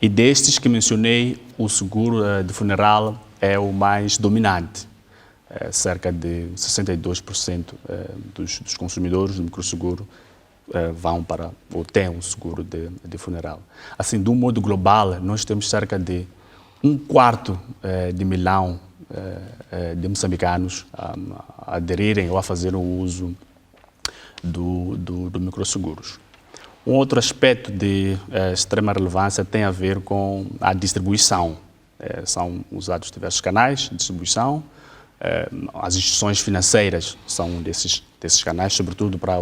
E destes que mencionei, o seguro de funeral é o mais dominante. Cerca de 62% dos consumidores do microseguro vão para ou têm um seguro de funeral. Assim, de um modo global, nós temos cerca de 1/4 de milhão de moçambicanos a aderirem ou a fazer o uso do microseguros. Um outro aspecto de extrema relevância tem a ver com a distribuição. São usados diversos canais de distribuição. As instituições financeiras são um desses canais, sobretudo para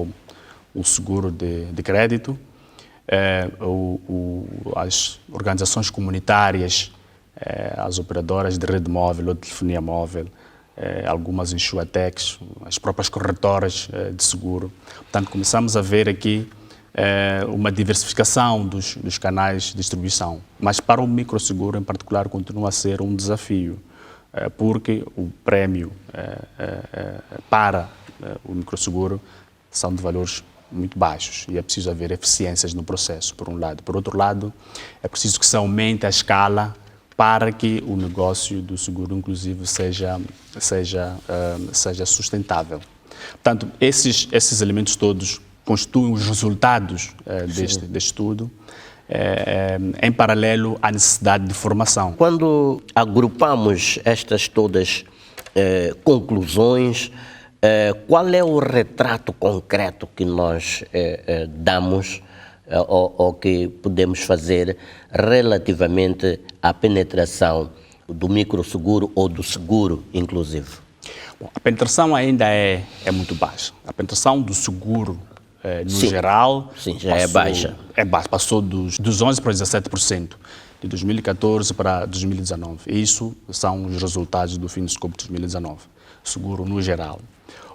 o seguro de crédito. As organizações comunitárias, as operadoras de rede móvel ou de telefonia móvel, algumas insurtechs, as próprias corretoras de seguro. Portanto, começamos a ver aqui uma diversificação dos canais de distribuição. Mas para o microseguro, em particular, continua a ser um desafio, porque o prémio para o microseguro são de valores muito baixos e é preciso haver eficiências no processo, por um lado. Por outro lado, é preciso que se aumente a escala para que o negócio do seguro inclusive seja sustentável. Portanto, esses elementos todos constituem os resultados deste estudo, em paralelo à necessidade de formação. Quando agrupamos estas todas conclusões, qual é o retrato concreto que nós damos ou que podemos fazer relativamente à penetração do microseguro ou do seguro inclusivo? Bom, a penetração ainda é muito baixa. A penetração do seguro, no geral, é baixa. Passou dos 11% para 17%, de 2014 para 2019. Isso são os resultados do Finscope de 2019. Seguro no geral.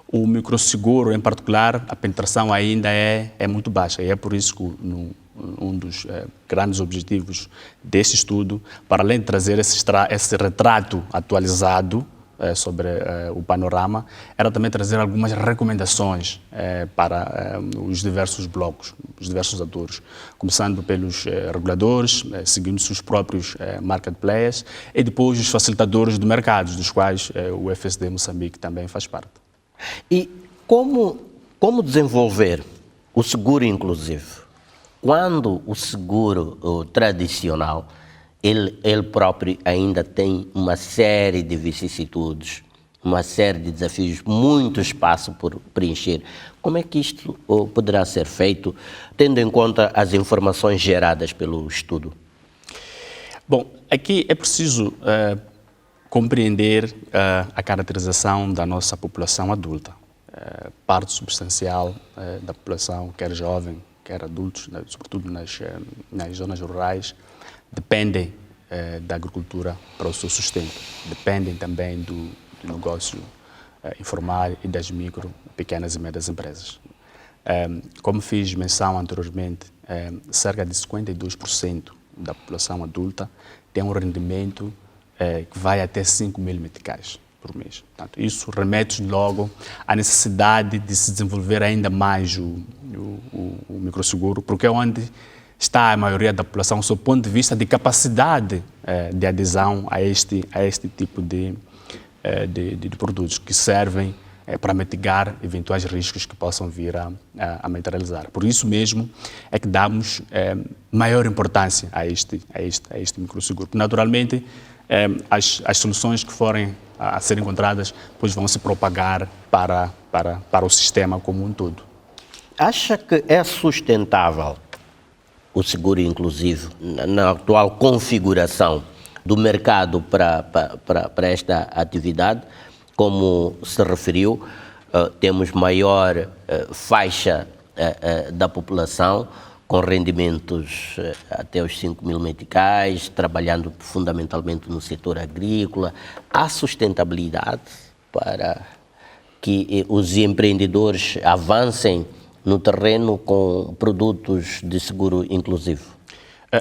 O microseguro, em particular, a penetração ainda é muito baixa. E é por isso que um dos grandes objetivos deste estudo, para além de trazer esse retrato atualizado sobre o panorama, era também trazer algumas recomendações para os diversos blocos, os diversos atores, começando pelos reguladores, seguindo os próprios market players e depois os facilitadores do mercado, dos quais o FSD Moçambique também faz parte. E como desenvolver o seguro inclusivo? Quando o seguro tradicional, ele próprio ainda tem uma série de vicissitudes, uma série de desafios, muito espaço por preencher. Como é que isto poderá ser feito, tendo em conta as informações geradas pelo estudo? Bom, aqui é preciso compreender a caracterização da nossa população adulta. Parte substancial da população, quer jovem, quer adultos, sobretudo nas zonas rurais, dependem da agricultura para o seu sustento. Dependem também do negócio informal e das micro, pequenas e médias empresas. Como fiz menção anteriormente, cerca de 52% da população adulta tem um rendimento que vai até 5.000 meticais por mês. Portanto, isso remete logo à necessidade de se desenvolver ainda mais o microseguro, porque é onde está a maioria da população sob o ponto de vista de capacidade de adesão a este tipo de produtos que servem para mitigar eventuais riscos que possam vir a materializar. Por isso mesmo é que damos maior importância a este microseguro. Naturalmente, as soluções que forem a ser encontradas depois vão se propagar para o sistema como um todo. Acha que é sustentável o seguro inclusivo na atual configuração do mercado para esta atividade? Como se referiu, temos maior faixa da população com rendimentos até os 5 mil meticais, trabalhando fundamentalmente no setor agrícola. Há sustentabilidade para que os empreendedores avancem no terreno com produtos de seguro inclusivo?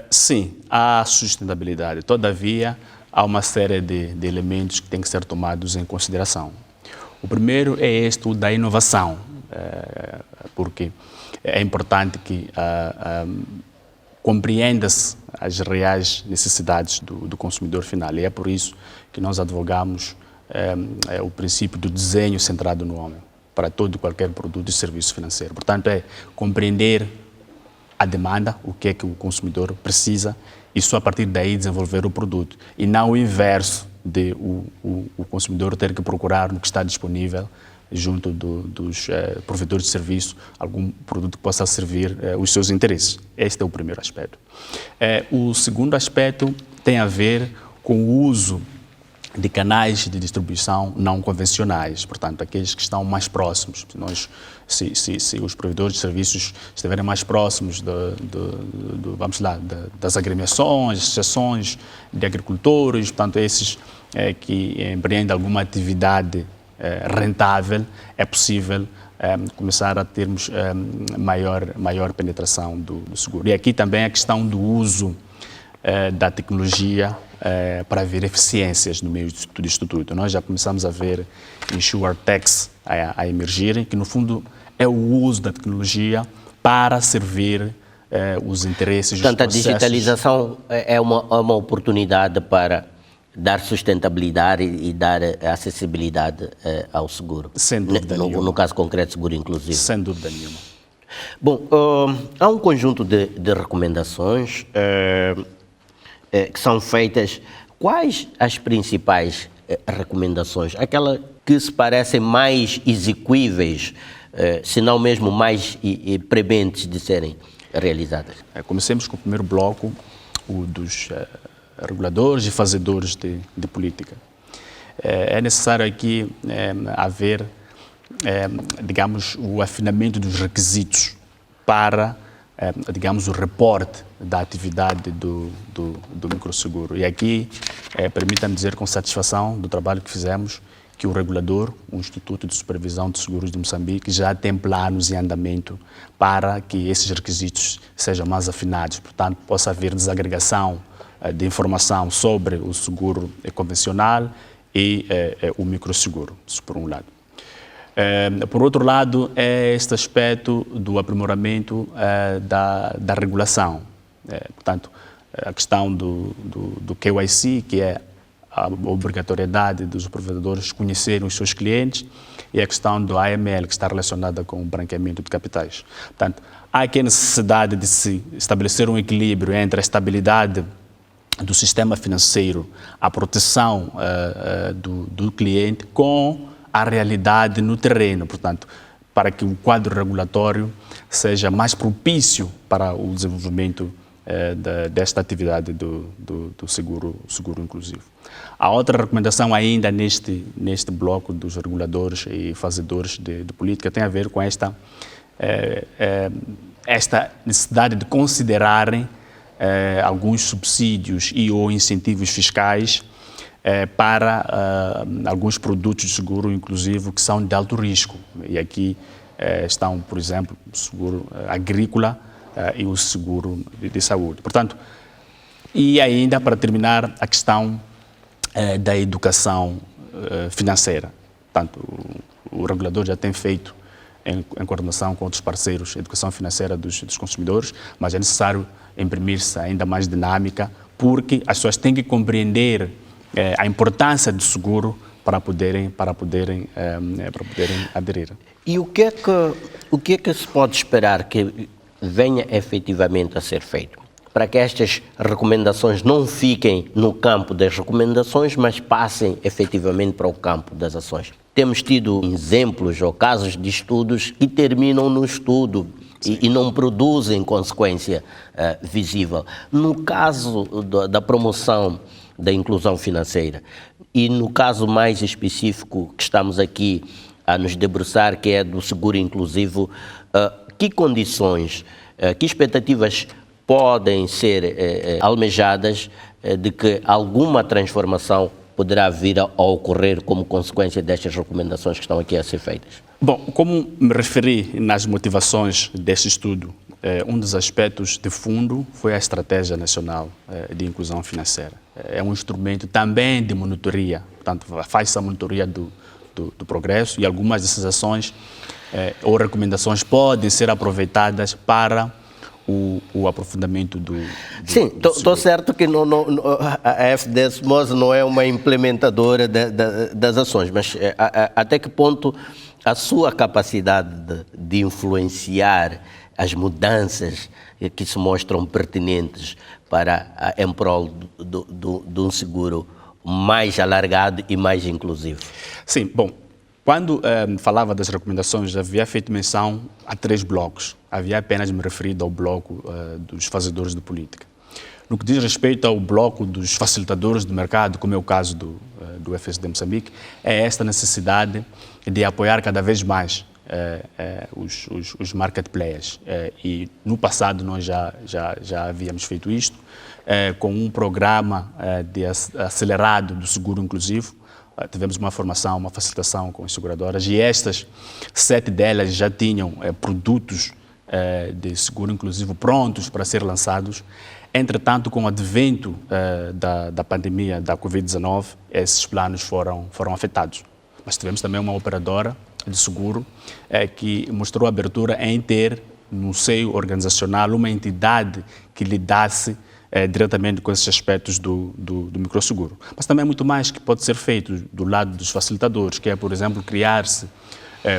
Sim, há sustentabilidade. Todavia, há uma série de elementos que têm que ser tomados em consideração. O primeiro é este da inovação, porque é importante que compreenda-se as reais necessidades do consumidor final. E é por isso que nós advogamos o princípio do desenho centrado no homem, para todo e qualquer produto e serviço financeiro. Portanto, é compreender a demanda, o que é que o consumidor precisa, e só a partir daí desenvolver o produto. E não o inverso de o consumidor ter que procurar no que está disponível junto dos provedores de serviço algum produto que possa servir os seus interesses. Este é o primeiro aspecto. O segundo aspecto tem a ver com o uso de canais de distribuição não convencionais, portanto, aqueles que estão mais próximos. Se os provedores de serviços estiverem mais próximos das agremiações, associações de agricultores, portanto, esses que empreendem alguma atividade rentável, é possível começar a termos maior penetração do seguro. E aqui também a questão do uso da tecnologia para ver eficiências no meio disto tudo. Nós já começamos a ver insurtechs a emergirem, que no fundo é o uso da tecnologia para servir os interesses dos processos. Portanto, a digitalização é uma oportunidade para dar sustentabilidade e dar acessibilidade ao seguro. Sem dúvida nenhuma. No caso concreto, seguro inclusivo. Sem dúvida nenhuma. Bom, há um conjunto de recomendações que são feitas. Quais as principais recomendações? Aquelas que se parecem mais execuíveis, se não mesmo mais prementes de serem realizadas? Comecemos com o primeiro bloco, o dos reguladores e fazedores de política. É necessário aqui haver, digamos, o afinamento dos requisitos para, digamos, o reporte da atividade do microseguro. E aqui, permita-me dizer com satisfação do trabalho que fizemos, que o regulador, o Instituto de Supervisão de Seguros de Moçambique, já tem planos em andamento para que esses requisitos sejam mais afinados. Portanto, possa haver desagregação de informação sobre o seguro convencional e o microseguro, isso por um lado. Por outro lado, é este aspecto do aprimoramento da regulação. Portanto, a questão do KYC, que é a obrigatoriedade dos provedores conhecerem os seus clientes, e a questão do AML, que está relacionada com o branqueamento de capitais. Portanto, há aqui a necessidade de se estabelecer um equilíbrio entre a estabilidade do sistema financeiro, a proteção do cliente com a realidade no terreno, portanto, para que o quadro regulatório seja mais propício para o desenvolvimento desta atividade do seguro inclusivo. A outra recomendação ainda neste bloco dos reguladores e fazedores de política tem a ver com esta necessidade de considerarem alguns subsídios e ou incentivos fiscais para alguns produtos de seguro inclusivo que são de alto risco. E aqui estão, por exemplo, o seguro agrícola e o seguro de saúde. Portanto, e ainda para terminar, a questão da educação financeira. Portanto, o regulador já tem feito em coordenação com outros parceiros, educação financeira dos consumidores, mas é necessário imprimir-se ainda mais dinâmica, porque as pessoas têm que compreender a importância do seguro para poderem aderir. E o que é que se pode esperar que venha efetivamente a ser feito? Para que estas recomendações não fiquem no campo das recomendações, mas passem efetivamente para o campo das ações. Temos tido exemplos ou casos de estudos que terminam no estudo e não produzem consequência visível. No caso da promoção da inclusão financeira e no caso mais específico que estamos aqui a nos debruçar, que é do seguro inclusivo, que condições, que expectativas podem ser almejadas de que alguma transformação poderá vir a ocorrer como consequência destas recomendações que estão aqui a ser feitas? Bom, como me referi nas motivações deste estudo, um dos aspectos de fundo foi a Estratégia Nacional de Inclusão Financeira. É um instrumento também de monitoria, portanto, faz-se a monitoria do progresso e algumas dessas ações ou recomendações podem ser aproveitadas para o aprofundamento do Sim, estou certo que a FDSMOS não é uma implementadora das ações, mas até que ponto a sua capacidade de influenciar as mudanças que se mostram pertinentes em prol de um seguro mais alargado e mais inclusivo? Sim, bom, quando falava das recomendações, havia feito menção a 3 blocos. Havia apenas me referido ao bloco dos fazedores de política. No que diz respeito ao bloco dos facilitadores do mercado, como é o caso do FSD Moçambique, é esta necessidade de apoiar cada vez mais os market players. E no passado nós já havíamos feito isto, com um programa acelerado do seguro inclusivo. Tivemos uma formação, uma facilitação com as seguradoras e estas 7 delas já tinham produtos de seguro inclusivo prontos para ser lançados. Entretanto, com o advento da pandemia da Covid-19, esses planos foram afetados. Mas tivemos também uma operadora de seguro que mostrou abertura em ter no seio organizacional uma entidade que lidasse diretamente com esses aspectos do microseguro. Mas também muito mais que pode ser feito do lado dos facilitadores, que é, por exemplo, criar-se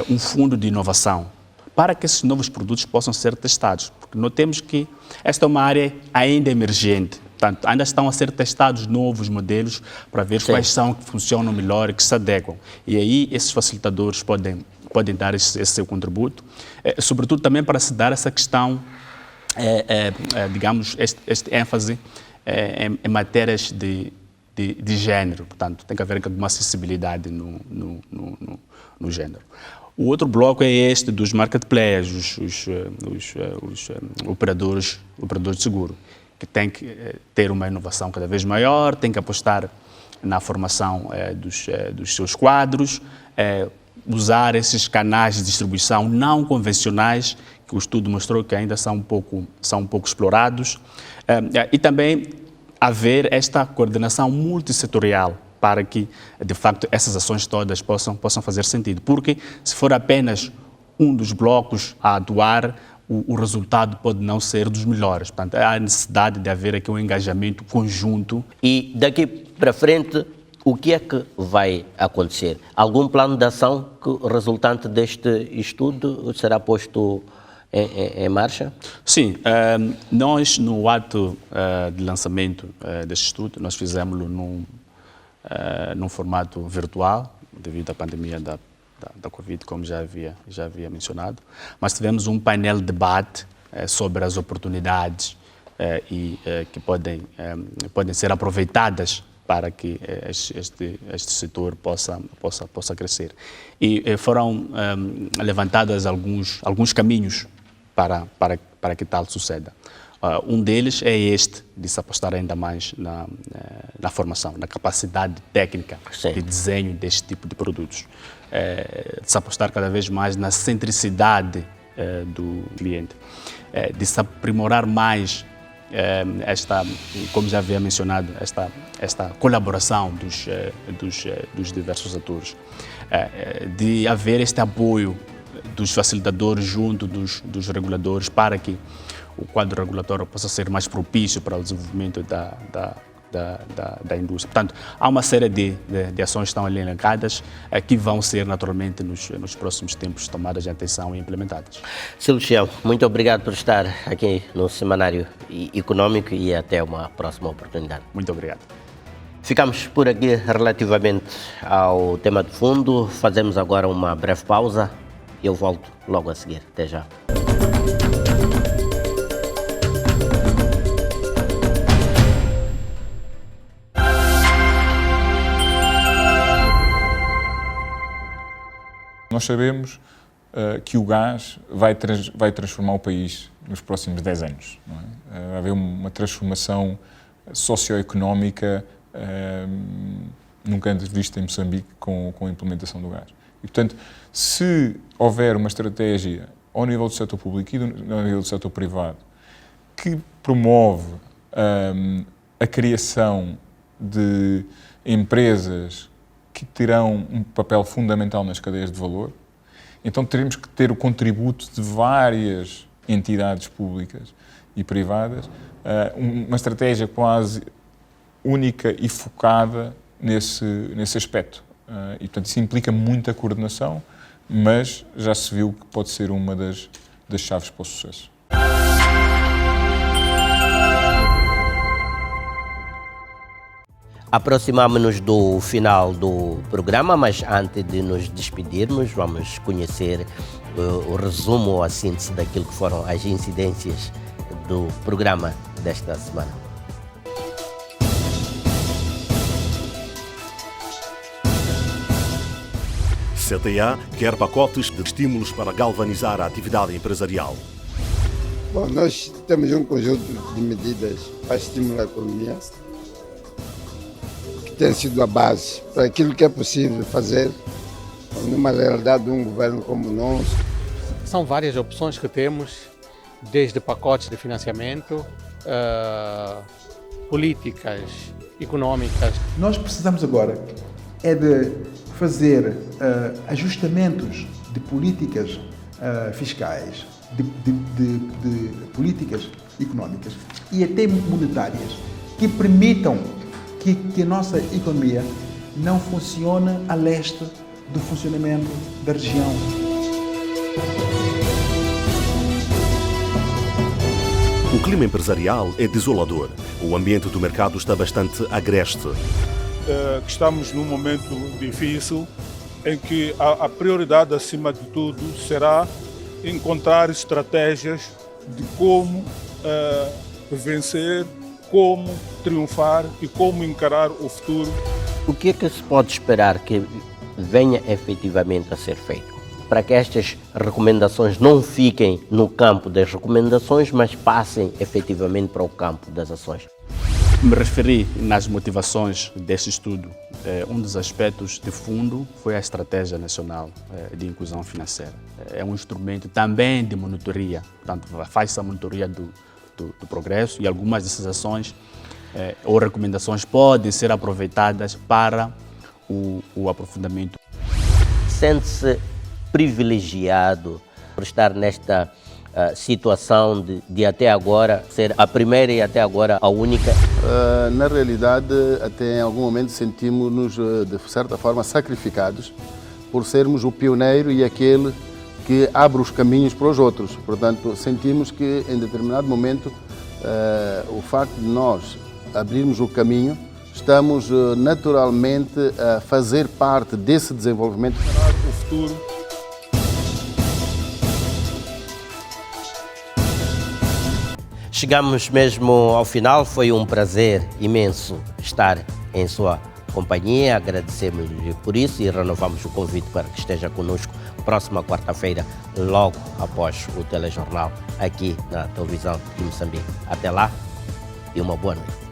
um fundo de inovação para que esses novos produtos possam ser testados. Porque notemos que esta é uma área ainda emergente. Portanto, ainda estão a ser testados novos modelos para ver quais são que funcionam melhor e que se adequam. E aí esses facilitadores podem dar esse seu contributo, sobretudo também para se dar essa questão, digamos, este ênfase em matérias de género. Portanto, tem que haver alguma acessibilidade no género. O outro bloco é este dos market players, os operadores de seguro, que tem que ter uma inovação cada vez maior, tem que apostar na formação dos seus quadros, usar esses canais de distribuição não convencionais, que o estudo mostrou que ainda são um pouco explorados, e também haver esta coordenação multissetorial para que, de facto, essas ações todas possam fazer sentido. Porque se for apenas um dos blocos a atuar, o resultado pode não ser dos melhores. Portanto, há a necessidade de haver aqui um engajamento conjunto. E daqui para frente, o que é que vai acontecer? Algum plano de ação resultante deste estudo será posto em marcha? Sim, nós no ato de lançamento deste estudo, nós fizemos-lo num formato virtual, devido à pandemia da Covid, como já havia mencionado, mas tivemos um painel de debate sobre as oportunidades que podem ser aproveitadas para que este setor possa crescer. E foram levantados alguns caminhos para que tal suceda. Um deles é este, de se apostar ainda mais na formação, na capacidade técnica de desenho deste tipo de produtos. De se apostar cada vez mais na centricidade do cliente. De se aprimorar mais como já havia mencionado, esta colaboração dos diversos atores. De haver este apoio dos facilitadores junto dos reguladores para que o quadro regulatório possa ser mais propício para o desenvolvimento da indústria. Portanto, há uma série de ações que estão ali elencadas que vão ser naturalmente nos próximos tempos tomadas em atenção e implementadas. Sr. Luciano, muito obrigado por estar aqui no Semanário Econômico e até uma próxima oportunidade. Muito obrigado. Ficamos por aqui relativamente ao tema de fundo. Fazemos agora uma breve pausa e eu volto logo a seguir. Até já. Nós sabemos que o gás vai transformar o país nos próximos 10 anos. Não é? Vai haver uma transformação socioeconómica nunca antes vista em Moçambique com a implementação do gás. E, portanto, se houver uma estratégia ao nível do setor público e ao nível do setor privado que promove a criação de empresas que terão um papel fundamental nas cadeias de valor, então teremos que ter o contributo de várias entidades públicas e privadas, uma estratégia quase única e focada nesse aspecto. E, portanto, isso implica muita coordenação, mas já se viu que pode ser uma das chaves para o sucesso. Aproximamos-nos do final do programa, mas antes de nos despedirmos, vamos conhecer o resumo ou a síntese daquilo que foram as incidências do programa desta semana. CTA quer pacotes de estímulos para galvanizar a atividade empresarial. Bom, nós temos um conjunto de medidas para estimular a economia, tem sido a base para aquilo que é possível fazer numa realidade de um governo como o nosso. São várias opções que temos, desde pacotes de financiamento, políticas econômicas. Nós precisamos agora de fazer ajustamentos de políticas fiscais, de políticas económicas e até monetárias que permitam que a nossa economia não funcione a leste do funcionamento da região. O clima empresarial é desolador. O ambiente do mercado está bastante agreste. Estamos num momento difícil em que a prioridade, acima de tudo, será encontrar estratégias de como vencer, como triunfar e como encarar o futuro. O que é que se pode esperar que venha efetivamente a ser feito para que estas recomendações não fiquem no campo das recomendações, mas passem efetivamente para o campo das ações? Me referi nas motivações deste estudo. Um dos aspectos de fundo foi a Estratégia Nacional de Inclusão Financeira. É um instrumento também de monitoria, portanto, faz-se a monitoria do progresso e algumas dessas ações ou recomendações podem ser aproveitadas para o aprofundamento. Sente-se privilegiado por estar nesta situação de até agora ser a primeira e até agora a única? Na realidade, até em algum momento sentimos-nos, de certa forma, sacrificados por sermos o pioneiro e aquele que abre os caminhos para os outros. Portanto, sentimos que, em determinado momento, o facto de nós abrirmos o caminho, estamos naturalmente a fazer parte desse desenvolvimento. O futuro. Chegamos mesmo ao final, foi um prazer imenso estar em sua companhia, agradecemos-lhe por isso e renovamos o convite para que esteja conosco próxima quarta-feira, logo após o telejornal, aqui na televisão de Moçambique. Até lá e uma boa noite.